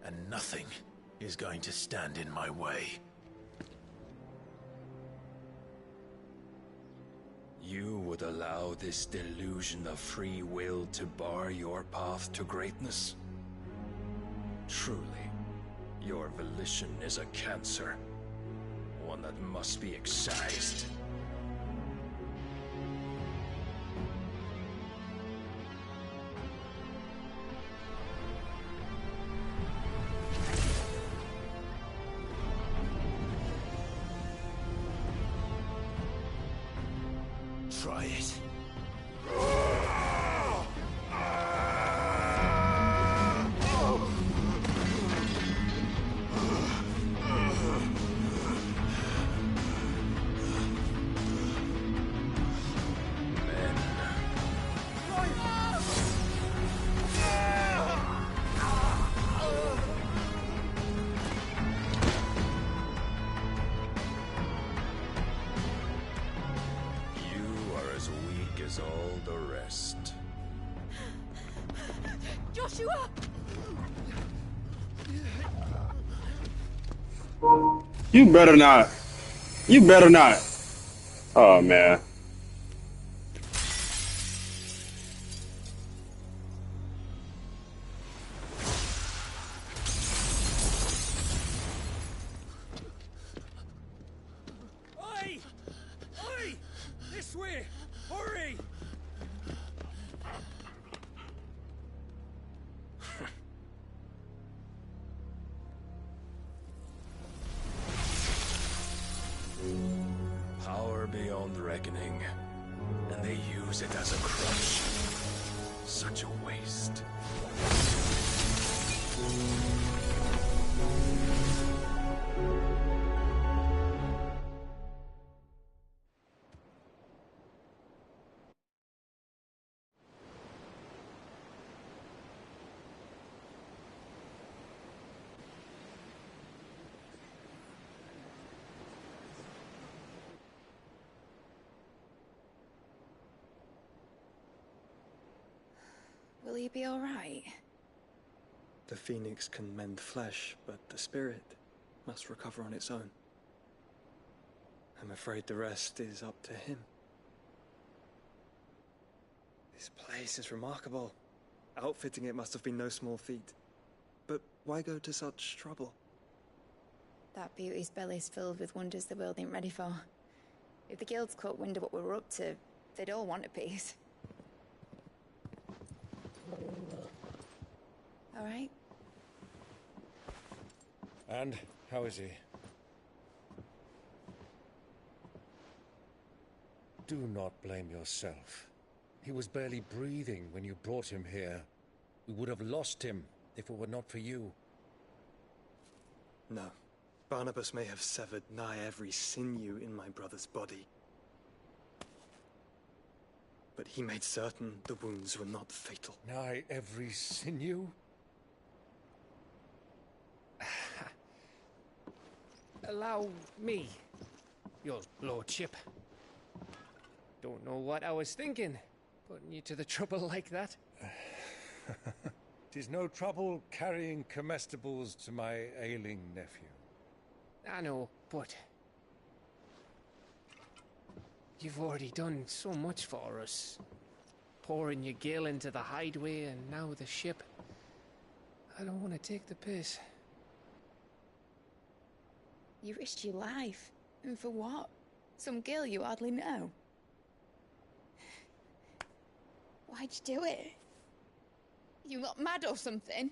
And nothing is going to stand in my way. You would allow this delusion of free will to bar your path to greatness? Truly, your volition is a cancer. One that must be excised. try it. All the rest. Joshua! You better not. You better not. Oh, man. Oi! Oi! This way! Hurry! Power beyond reckoning, and they use it as a crutch. Such a waste. Will he be all right? The phoenix can mend flesh, but the spirit must recover on its own. I'm afraid the rest is up to him. This place is remarkable. Outfitting it must have been no small feat. But why go to such trouble? That beauty's belly's filled with wonders the world ain't ready for. If the guilds caught wind of what we were up to, they'd all want a piece. All right? And how is he? Do not blame yourself. He was barely breathing when you brought him here. We would have lost him if it were not for you. No. Barnabas may have severed nigh every sinew in my brother's body. But he made certain the wounds were not fatal. Nigh every sinew? Allow me, your lordship. Don't know what I was thinking, putting you to the trouble like that. 'Tis no trouble carrying comestibles to my ailing nephew. I know, but you've already done so much for us. Pouring your gil into the hideaway and now the ship. I don't want to take the piss. You risked your life. And for what? Some girl you hardly know. Why'd you do it? You got mad or something?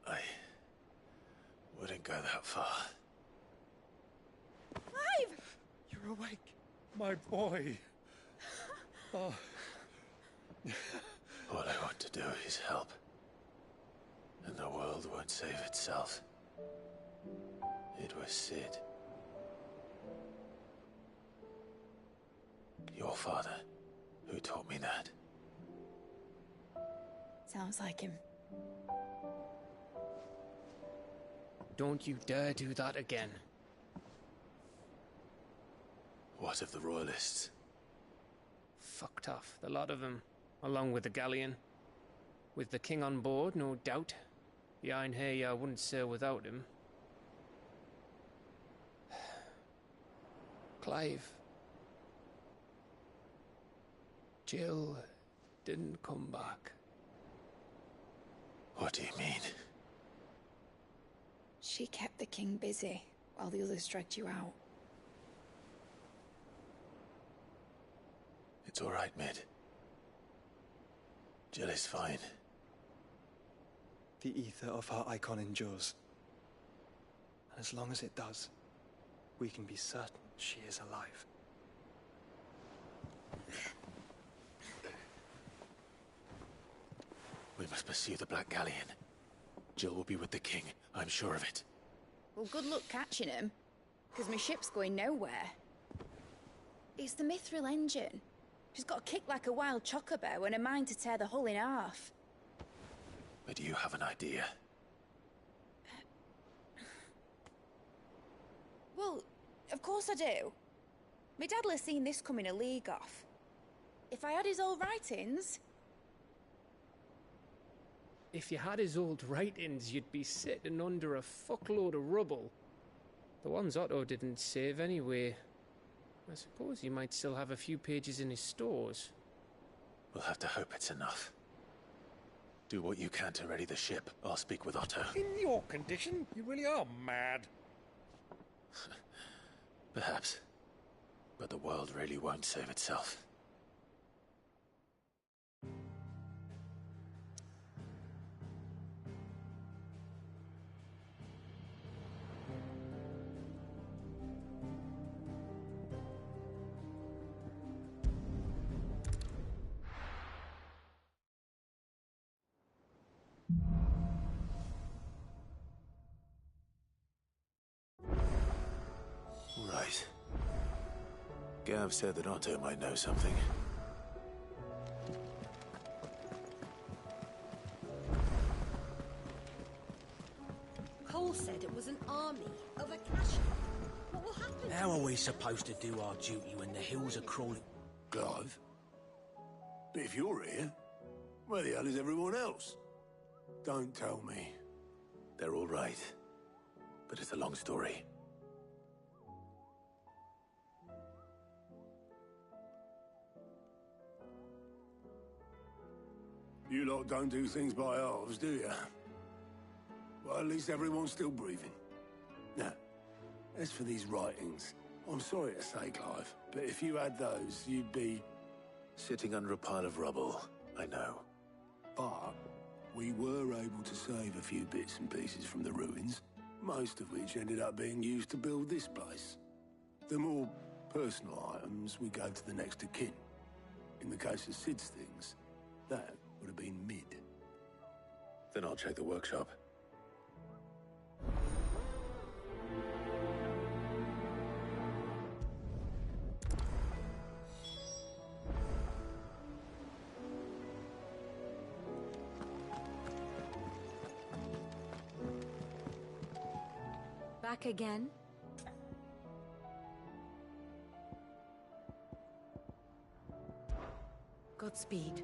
I wouldn't go that far. Clive! You're awake, my boy. Oh. All I want to do is help. And the world won't save itself. It was Sid. Your father, who taught me that. Sounds like him. Don't you dare do that again. What of the Royalists? Fucked off, the lot of them, along with the galleon. With the king on board, no doubt. The Iron Hair wouldn't sail without him. Clive. Jill didn't come back. What do you mean? She kept the king busy while the others dragged you out. It's all right, Mid. Jill is fine. The ether of her icon endures. And as long as it does, we can be certain she is alive. We must pursue the Black Galleon. Jill will be with the king, I'm sure of it. Well, good luck catching him, because my ship's going nowhere. It's the Mithril engine. She's got a kick like a wild chocobo and a mind to tear the hull in half. But do you have an idea? Well, of course I do. My dad'll have seen this coming a league off. If I had his old writings... If you had his old writings, you'd be sitting under a fuckload of rubble. The ones Otto didn't save anyway. I suppose he might still have a few pages in his stores. We'll have to hope it's enough. Do what you can to ready the ship. I'll speak with Otto. In your condition, you really are mad. Perhaps. But the world really won't save itself. Right. Gav said that Otto might know something. Cole said it was an army of Akashi. What will happen? How are we supposed to do our duty when the hills are crawling? Clive? But if you're here, where the hell is everyone else? Don't tell me. They're all right. But it's a long story. You lot don't do things by halves, do you? Well, at least everyone's still breathing. Now, as for these writings, I'm sorry to say, Clive, but if you had those, you'd be... Sitting under a pile of rubble, I know. But we were able to save a few bits and pieces from the ruins, most of which ended up being used to build this place. The more personal items we gave to the next of kin. In the case of Sid's things, that would have been mid. Then I'll check the workshop. Back again? Godspeed.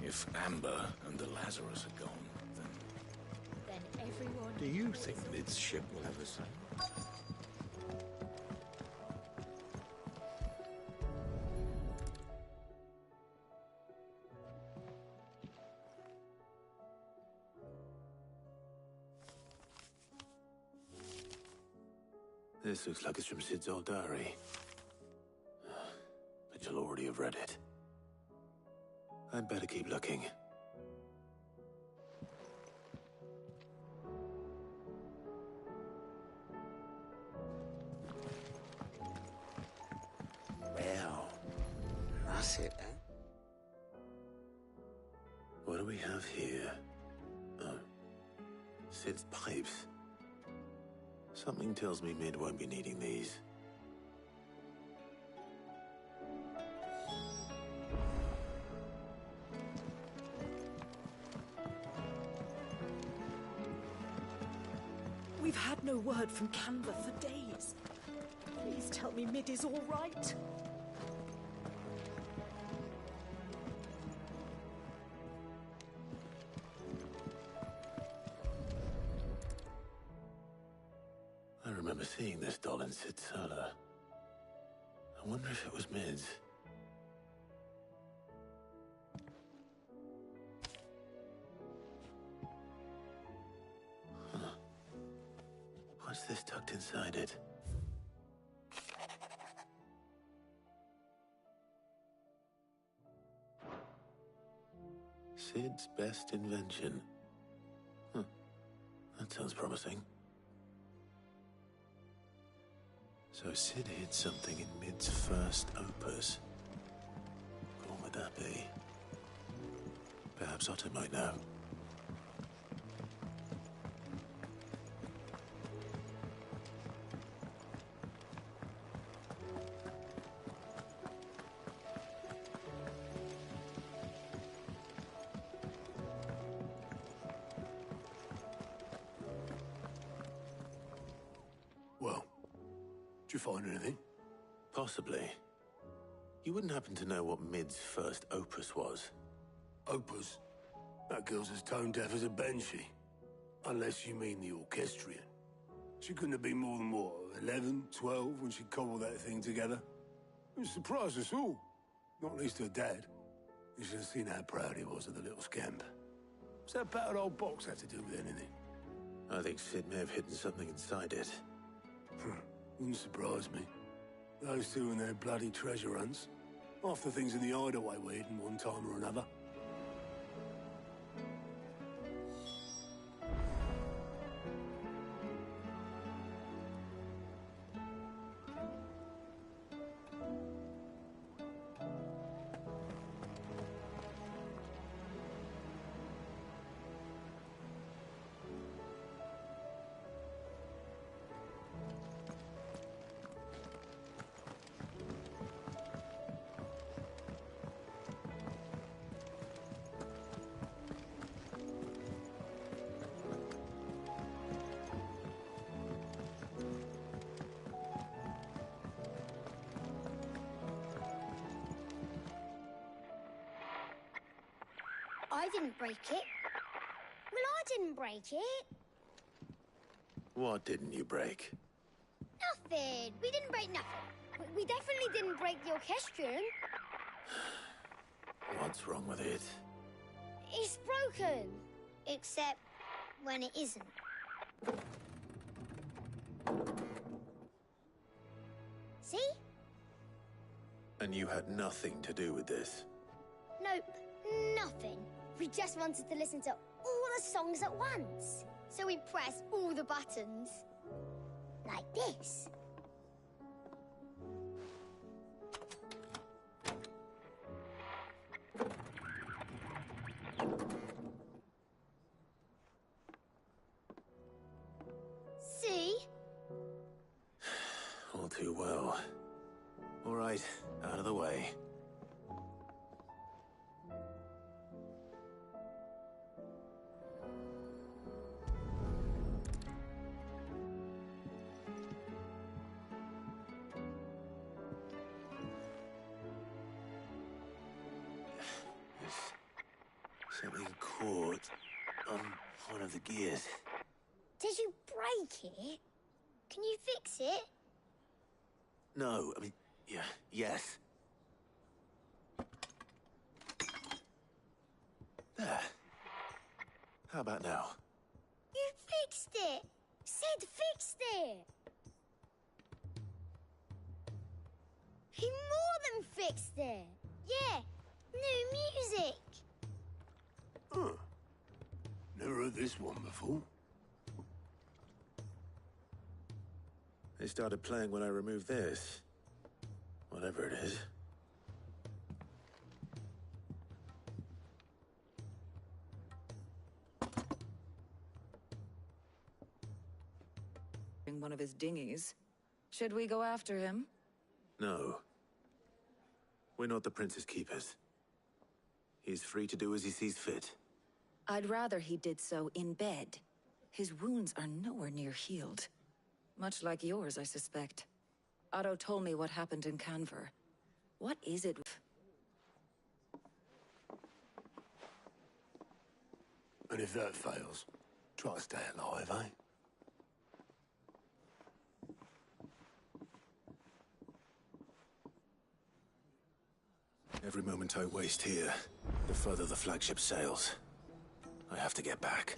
If Amber and the Lazarus are gone, Then everyone... do you think Mid's ship will ever sail? This looks like it's from Sid's old diary. But you'll already have read it. I'd better keep looking. Well, that's it, eh? What do we have here? Oh. Sid's pipes. Something tells me Mid won't be needing these. We've had no word from Canva for days. Please tell me Mid is all right. I remember seeing this doll in Sid's cellar. I wonder if it was Mid's. What's this tucked inside it? Sid's best invention. Huh. That sounds promising. So Sid hid something in Mid's first opus. What would that be? Perhaps Otto might know. Well, did you find anything? Possibly. You wouldn't happen to know what Mid's first opus was? Opus? That girl's as tone deaf as a banshee. Unless you mean the orchestrion. She couldn't have been more than, what, 11, 12 when she cobbled that thing together? It surprised us all. Not least her dad. You should have seen how proud he was of the little scamp. What's that battered old box have to do with anything? I think Sid may have hidden something inside it. Wouldn't surprise me. Those two and their bloody treasure hunts. Half the things in the hideaway were hidden one time or another. I didn't break it. Well, I didn't break it. What didn't you break? Nothing. We didn't break nothing. We definitely didn't break the orchestrion. What's wrong with it? It's broken. Except when it isn't. See? And you had nothing to do with this? Nope. Nothing. We just wanted to listen to all the songs at once. So we pressed all the buttons. Like this. See? All too well. All right, out of the way. Something caught on one of the gears. Did you break it? Can you fix it? No, I mean, yeah, yes. There. How about now? You fixed it! Sid fixed it! He more than fixed it! Yeah, new music! Huh. Never heard this one before. They started playing when I removed this. Whatever it is. In one of his dinghies. Should we go after him? No. We're not the Prince's keepers. He's free to do as he sees fit. I'd rather he did so in bed. His wounds are nowhere near healed. Much like yours, I suspect. Otto told me what happened in Canver. What is it? And if that fails, try to stay alive, eh? Every moment I waste here, the further the flagship sails. I have to get back.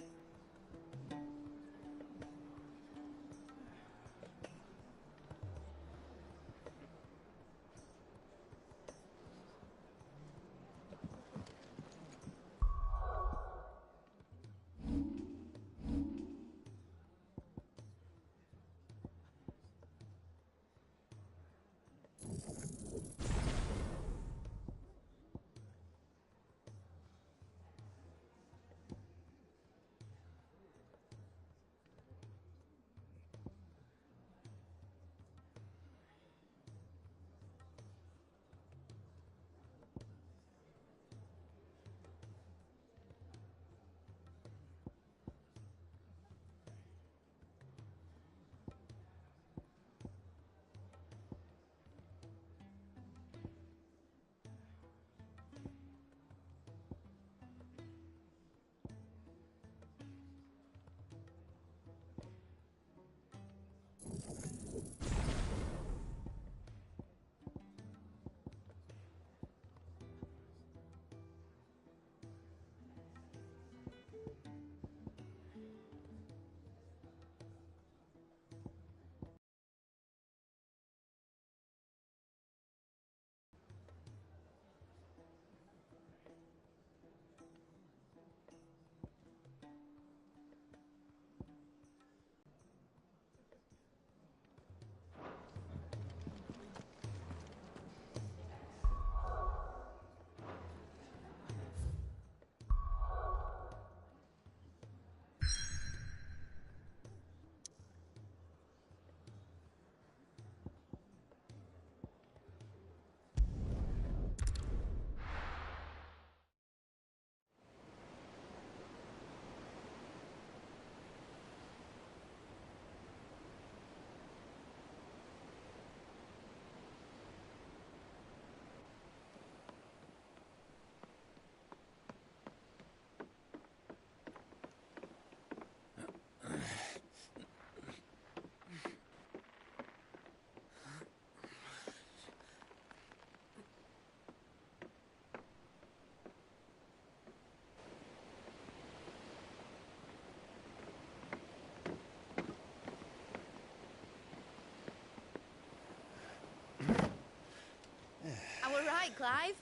right, Clive.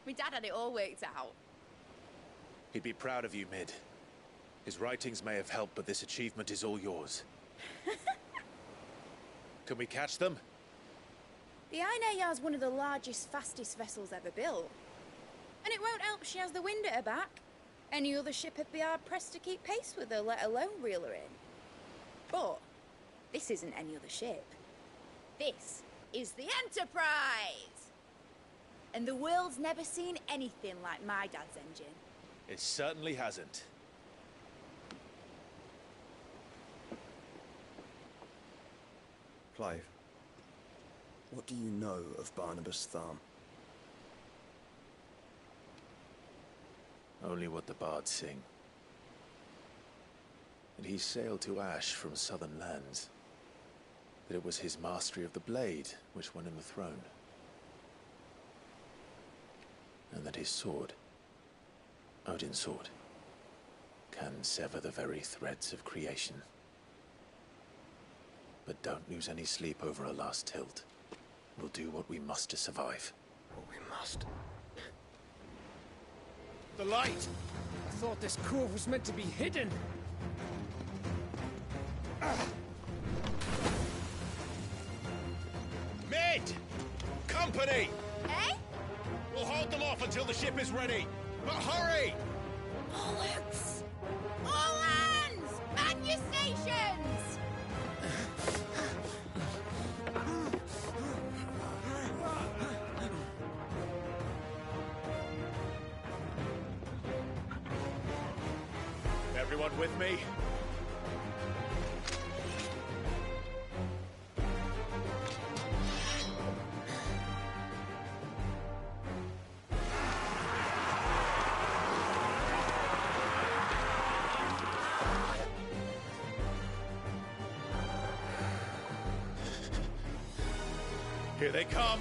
My dad had it all worked out. He'd be proud of you, Mid. His writings may have helped, but this achievement is all yours. Can we catch them? The Ainayar's one of the largest, fastest vessels ever built. And it won't help she has the wind at her back. Any other ship would be hard-pressed to keep pace with her, let alone reel her in. But this isn't any other ship. This is the Enterprise! And the world's never seen anything like my dad's engine. It certainly hasn't. Clive, what do you know of Barnabas Tharm? Only what the bards sing. That he sailed to Ash from southern lands. That it was his mastery of the blade which won him the throne. And that his sword, Odin's sword, can sever the very threads of creation. But don't lose any sleep over a last tilt. We'll do what we must to survive. What we must? The light! I thought this cove was meant to be hidden. Mid! Company! Eh? We'll hold them off until the ship is ready. But hurry! Bollocks! All hands! Man your stations! Everyone with me? Here they come!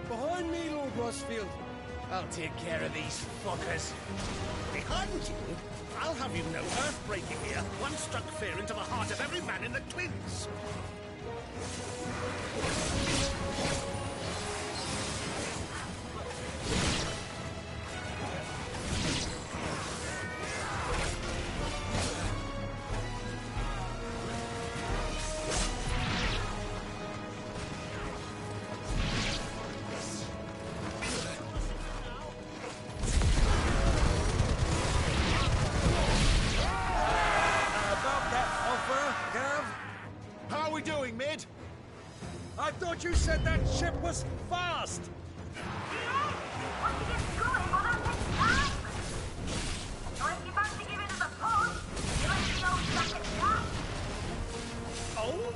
Behind me, Lord Rosfield. I'll take care of these fuckers. Behind you? I'll have you know, Earthbreaker here once struck fear into the heart of every man in the Twins. I thought you said that ship was fast! Old?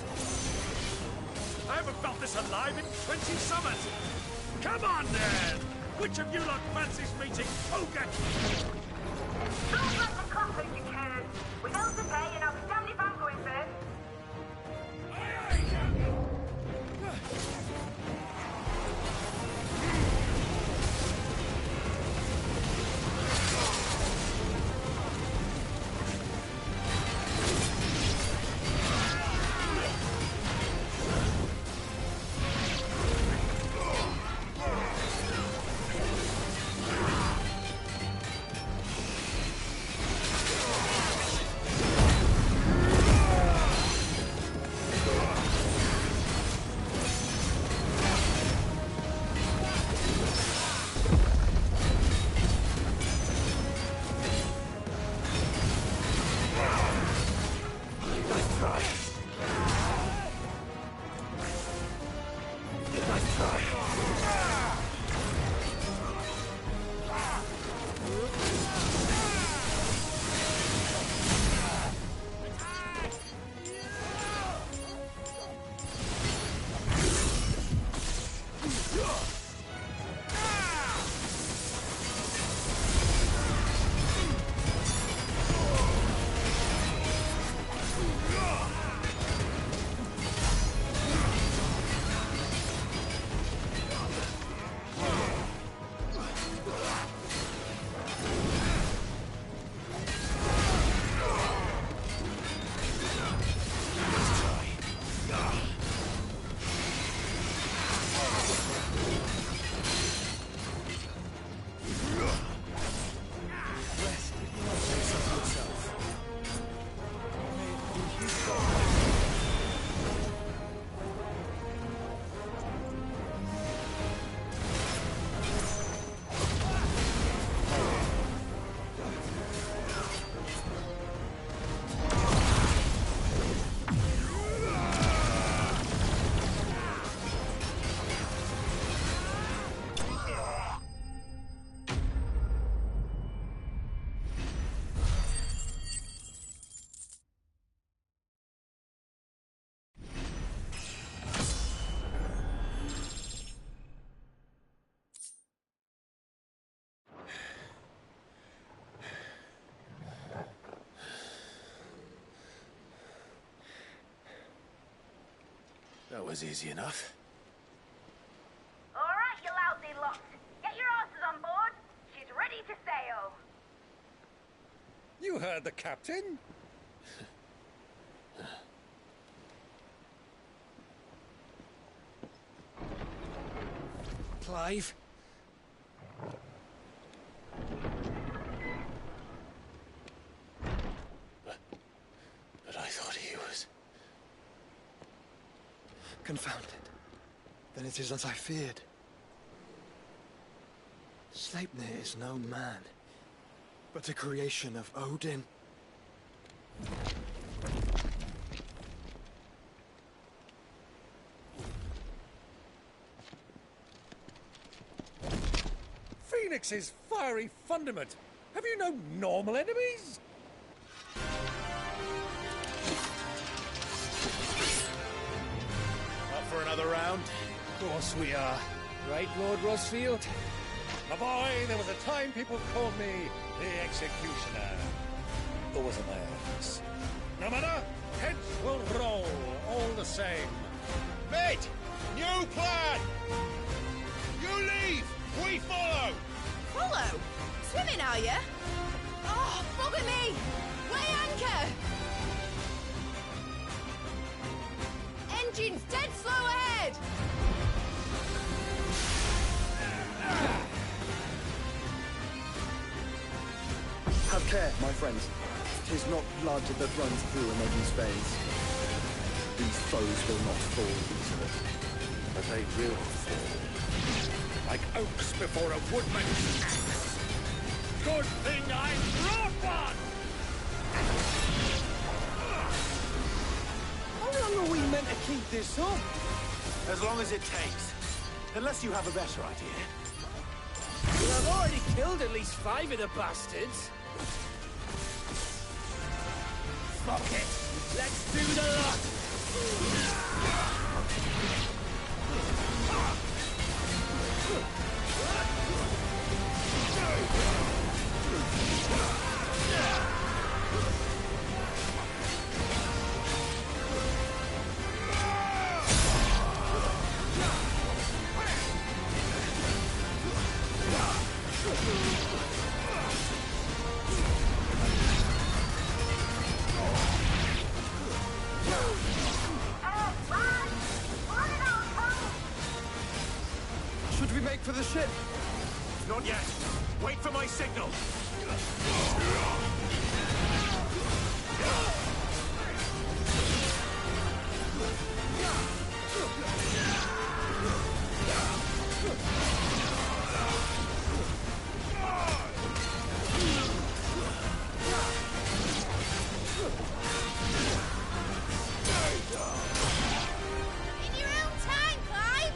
I haven't felt this alive in 20 summers! Come on, then! Which of you lot fancies meeting Hogan? Don't let the company declare. Without the pay and outstanding banquet first. was easy enough. All right, you lousy lot. Get your asses on board. She's ready to sail. You heard the captain. Clive? But I thought he was... Confounded. Then it is as I feared. Sleipnir is no man, but a creation of Odin. Phoenix's fiery fundament. Have you no normal enemies? Up for another round? Of course we are. Right, Lord Rosfield? My boy, there was a time people called me the Executioner. Or was it my ass? No matter, heads will roll all the same. Mate! New plan! You leave! We follow! Follow? Swimming, are you? Oh, bugger me! Weigh anchor! Engines dead slow ahead! Have care, my friends. 'Tis not blood that runs through a maiden's veins. These foes will not fall easily, but they will fall. Like oaks before a woodman's axe. Good thing I brought one! How long are we meant to keep this up? As long as it takes. Unless you have a better idea. Well, I've already killed at least 5 of the bastards. Fuck it. Let's do the lot. Should we make for the ship? Not yet. Wait for my signal. In your own time, Clive!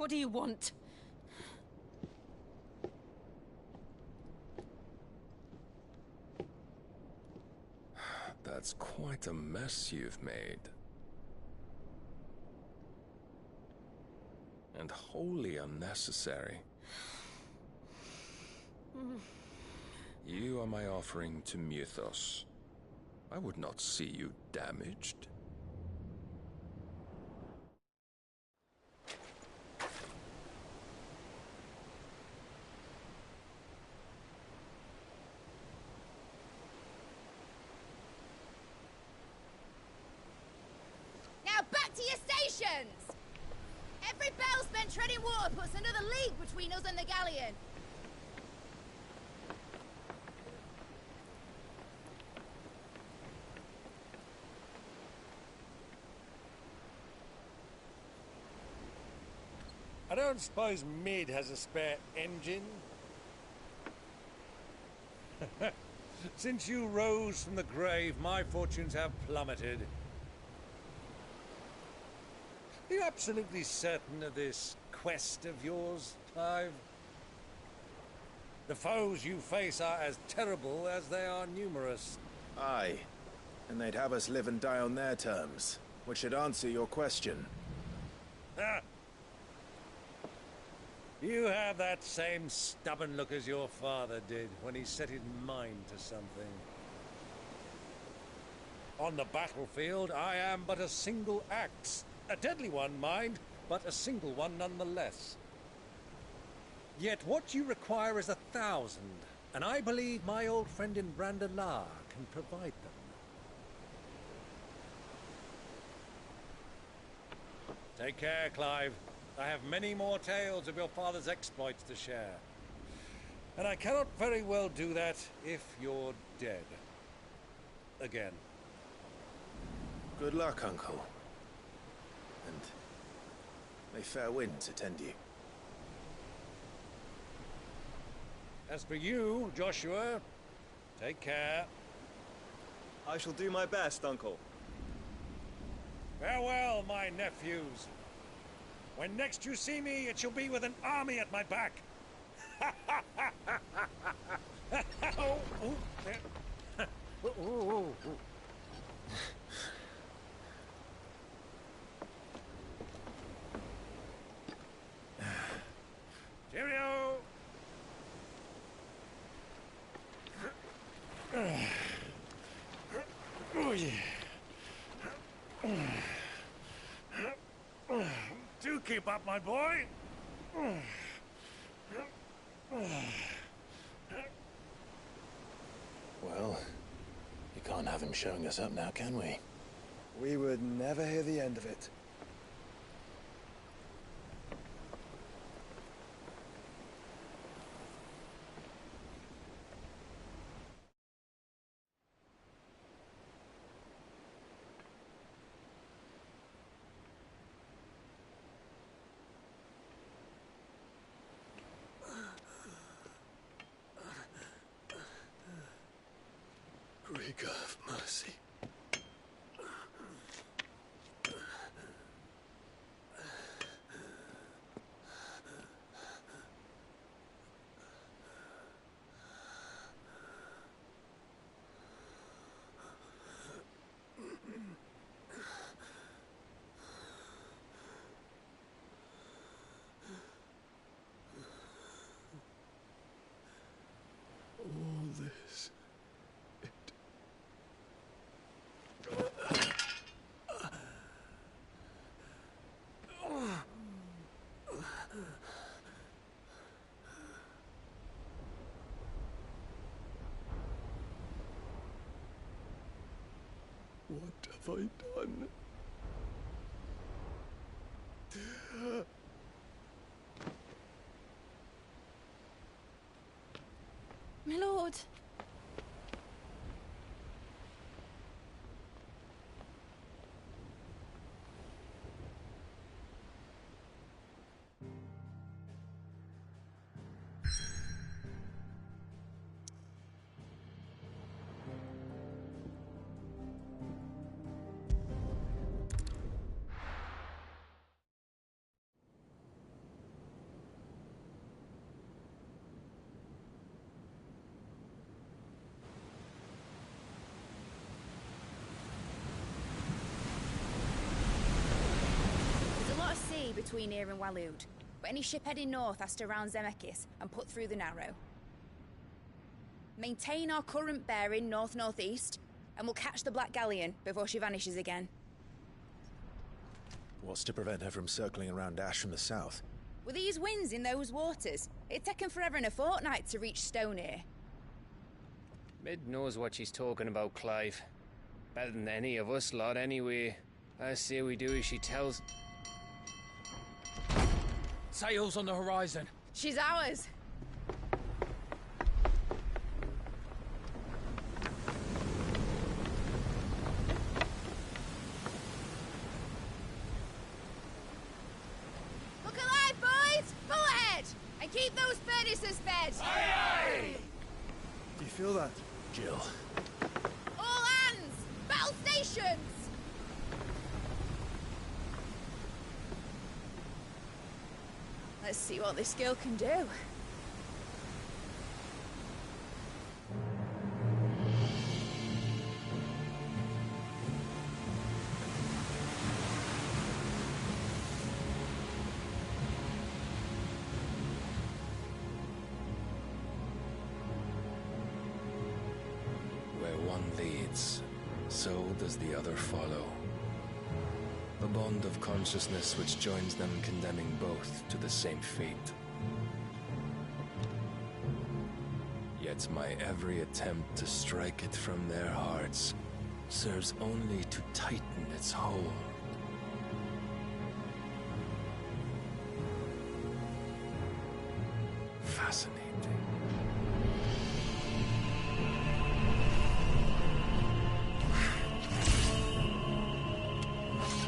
What do you want? That's quite a mess you've made. And wholly unnecessary. You are my offering to Mythos. I would not see you damaged. Now back to your stations! Every bell spent treading water puts another league between us and the galleon. I don't suppose Mid has a spare engine? Since you rose from the grave, my fortunes have plummeted. Are you absolutely certain of this quest of yours, Clive? The foes you face are as terrible as they are numerous. Aye. And they'd have us live and die on their terms, which should answer your question. Ah! You have that same stubborn look as your father did when he set his mind to something. On the battlefield, I am but a single axe. A deadly one, mind, but a single one nonetheless. Yet what you require is 1,000, and I believe my old friend in Brandalar can provide them. Take care, Clive. I have many more tales of your father's exploits to share. And I cannot very well do that if you're dead. Again. Good luck, Uncle. And may fair winds attend you. As for you, Joshua, take care. I shall do my best, Uncle. Farewell, my nephews. When next you see me, it shall be with an army at my back. Oh, oh, oh, oh, oh. Cheerio! Oh, yeah. Do keep up, my boy. Well, you can't have him showing us up now, can we? We would never hear the end of it. Rigor of mercy. All this. What have I done? My lord. between here and Waloed, but any ship heading north has to round Zemeckis and put through the Narrow. Maintain our current bearing north-northeast, and we'll catch the Black Galleon before she vanishes again. What's to prevent her from circling around Ash from the south? With these winds in those waters, it'd taken forever and a fortnight to reach Stonehere. Mid knows what she's talking about, Clive. Better than any of us lot, anyway. I say we do as she tells. Sails on the horizon. She's ours. Look alive, boys! Pull ahead! And keep those furnaces fed! Aye, aye! Do you feel that? Jill. All hands! Battle stations! Let's see what this girl can do. Where one leads, so does the other follow. A bond of consciousness which joins them, condemning both to the same fate. Yet my every attempt to strike it from their hearts serves only to tighten its hold. Fascinating.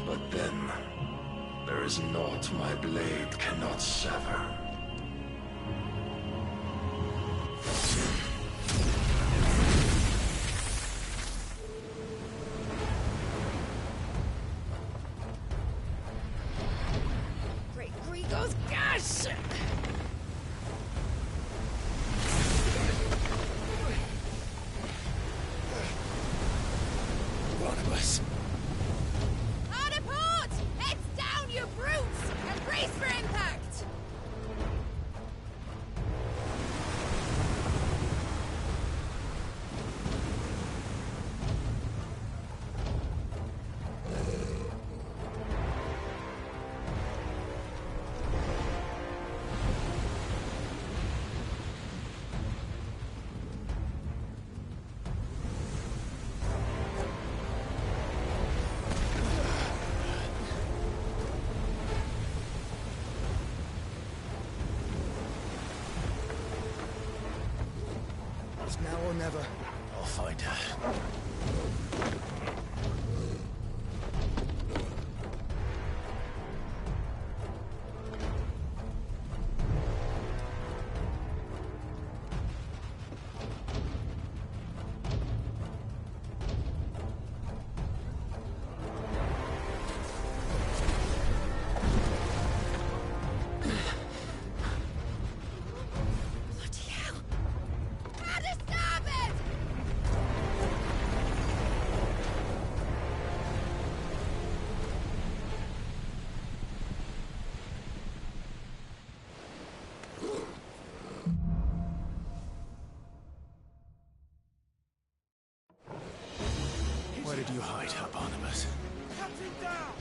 But then, there is naught my blade cannot sever. Great Grigos, gosh! Barnabas. Hard apart! Heads down, you brutes! And brace for impact! It's now or never. I'll find her. Bloody hell! How to stop it! Where did you hide her, Barnabas? Captain down!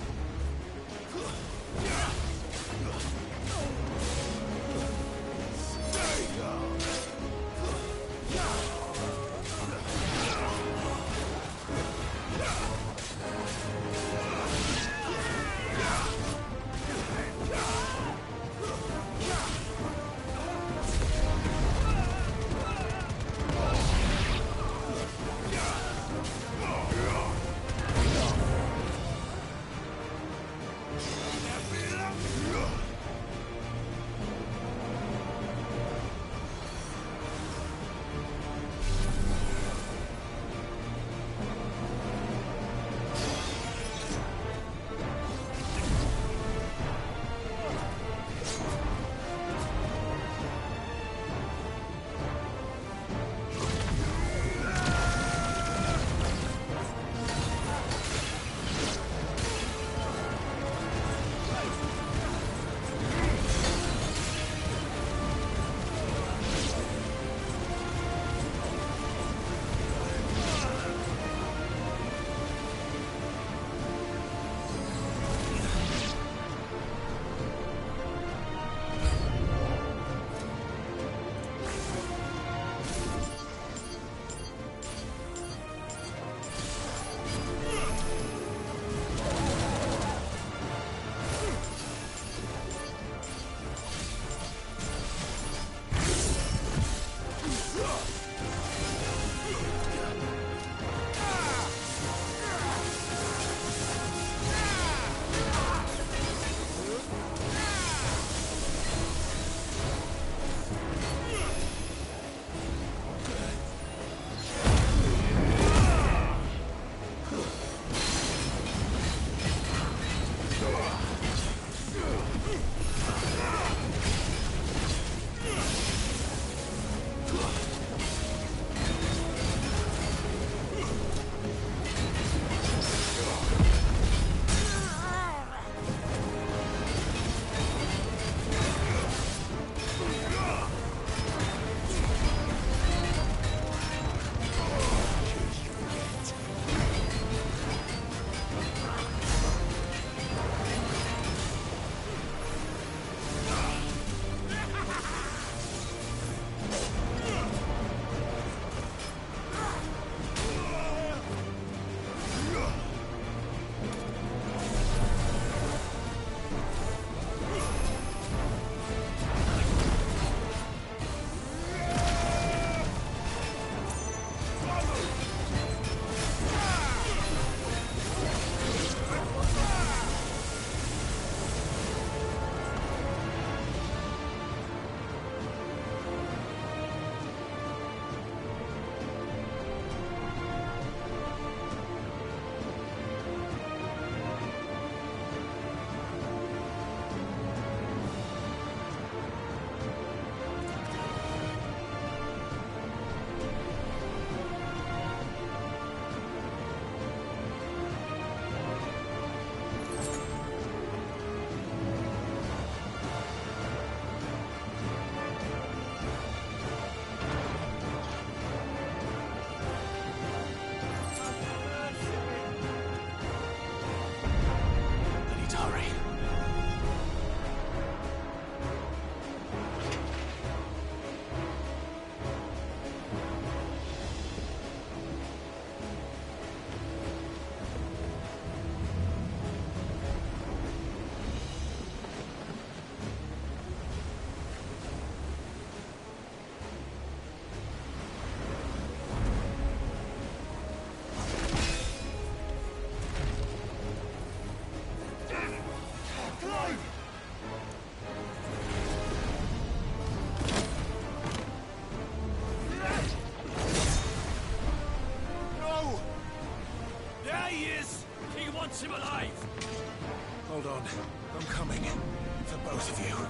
wants him alive! Hold on. I'm coming. For both of you.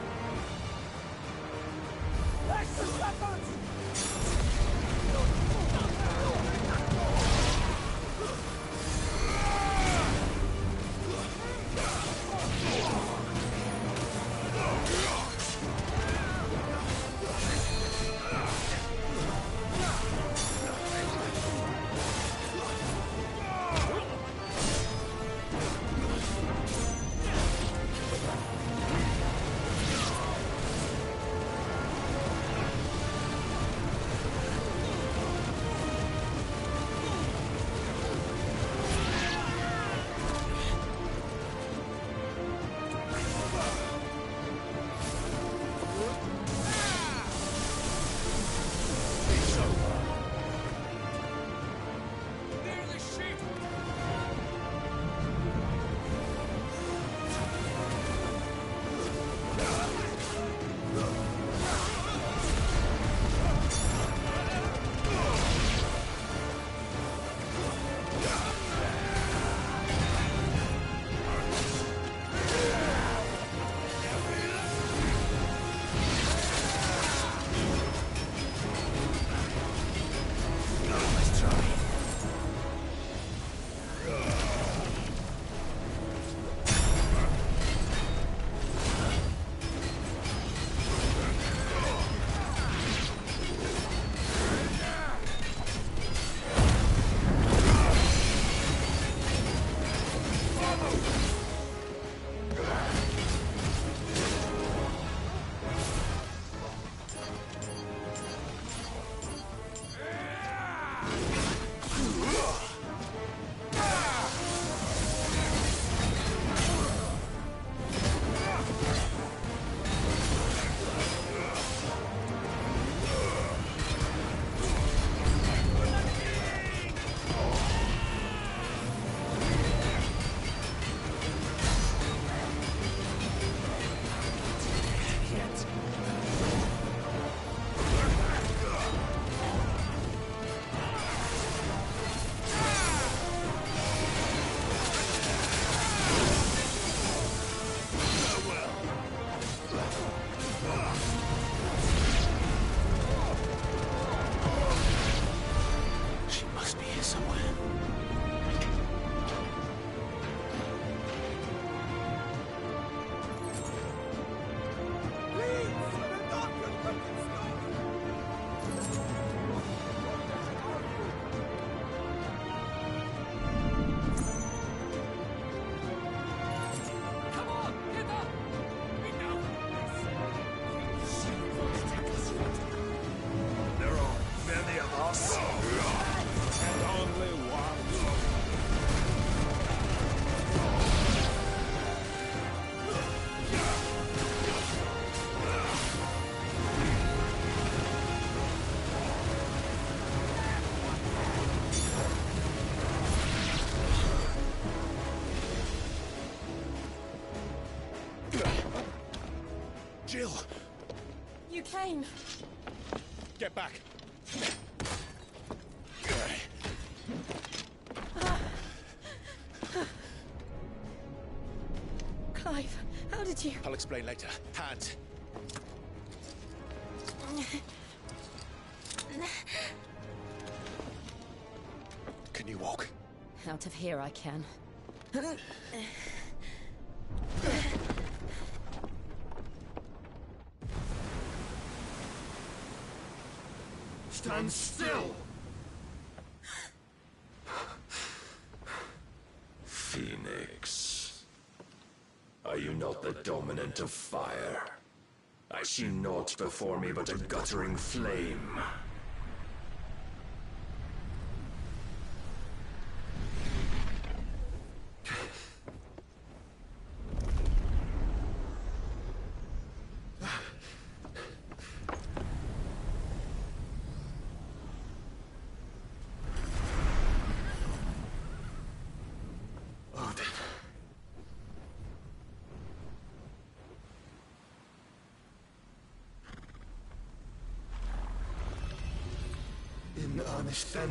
Jill! You came. Get back. Clive, how did you... I'll explain later. Hands. Can you walk? Out of here I can. Stand still! Phoenix. Are you not the dominant of fire? I see naught before me but a guttering flame. In earnest then,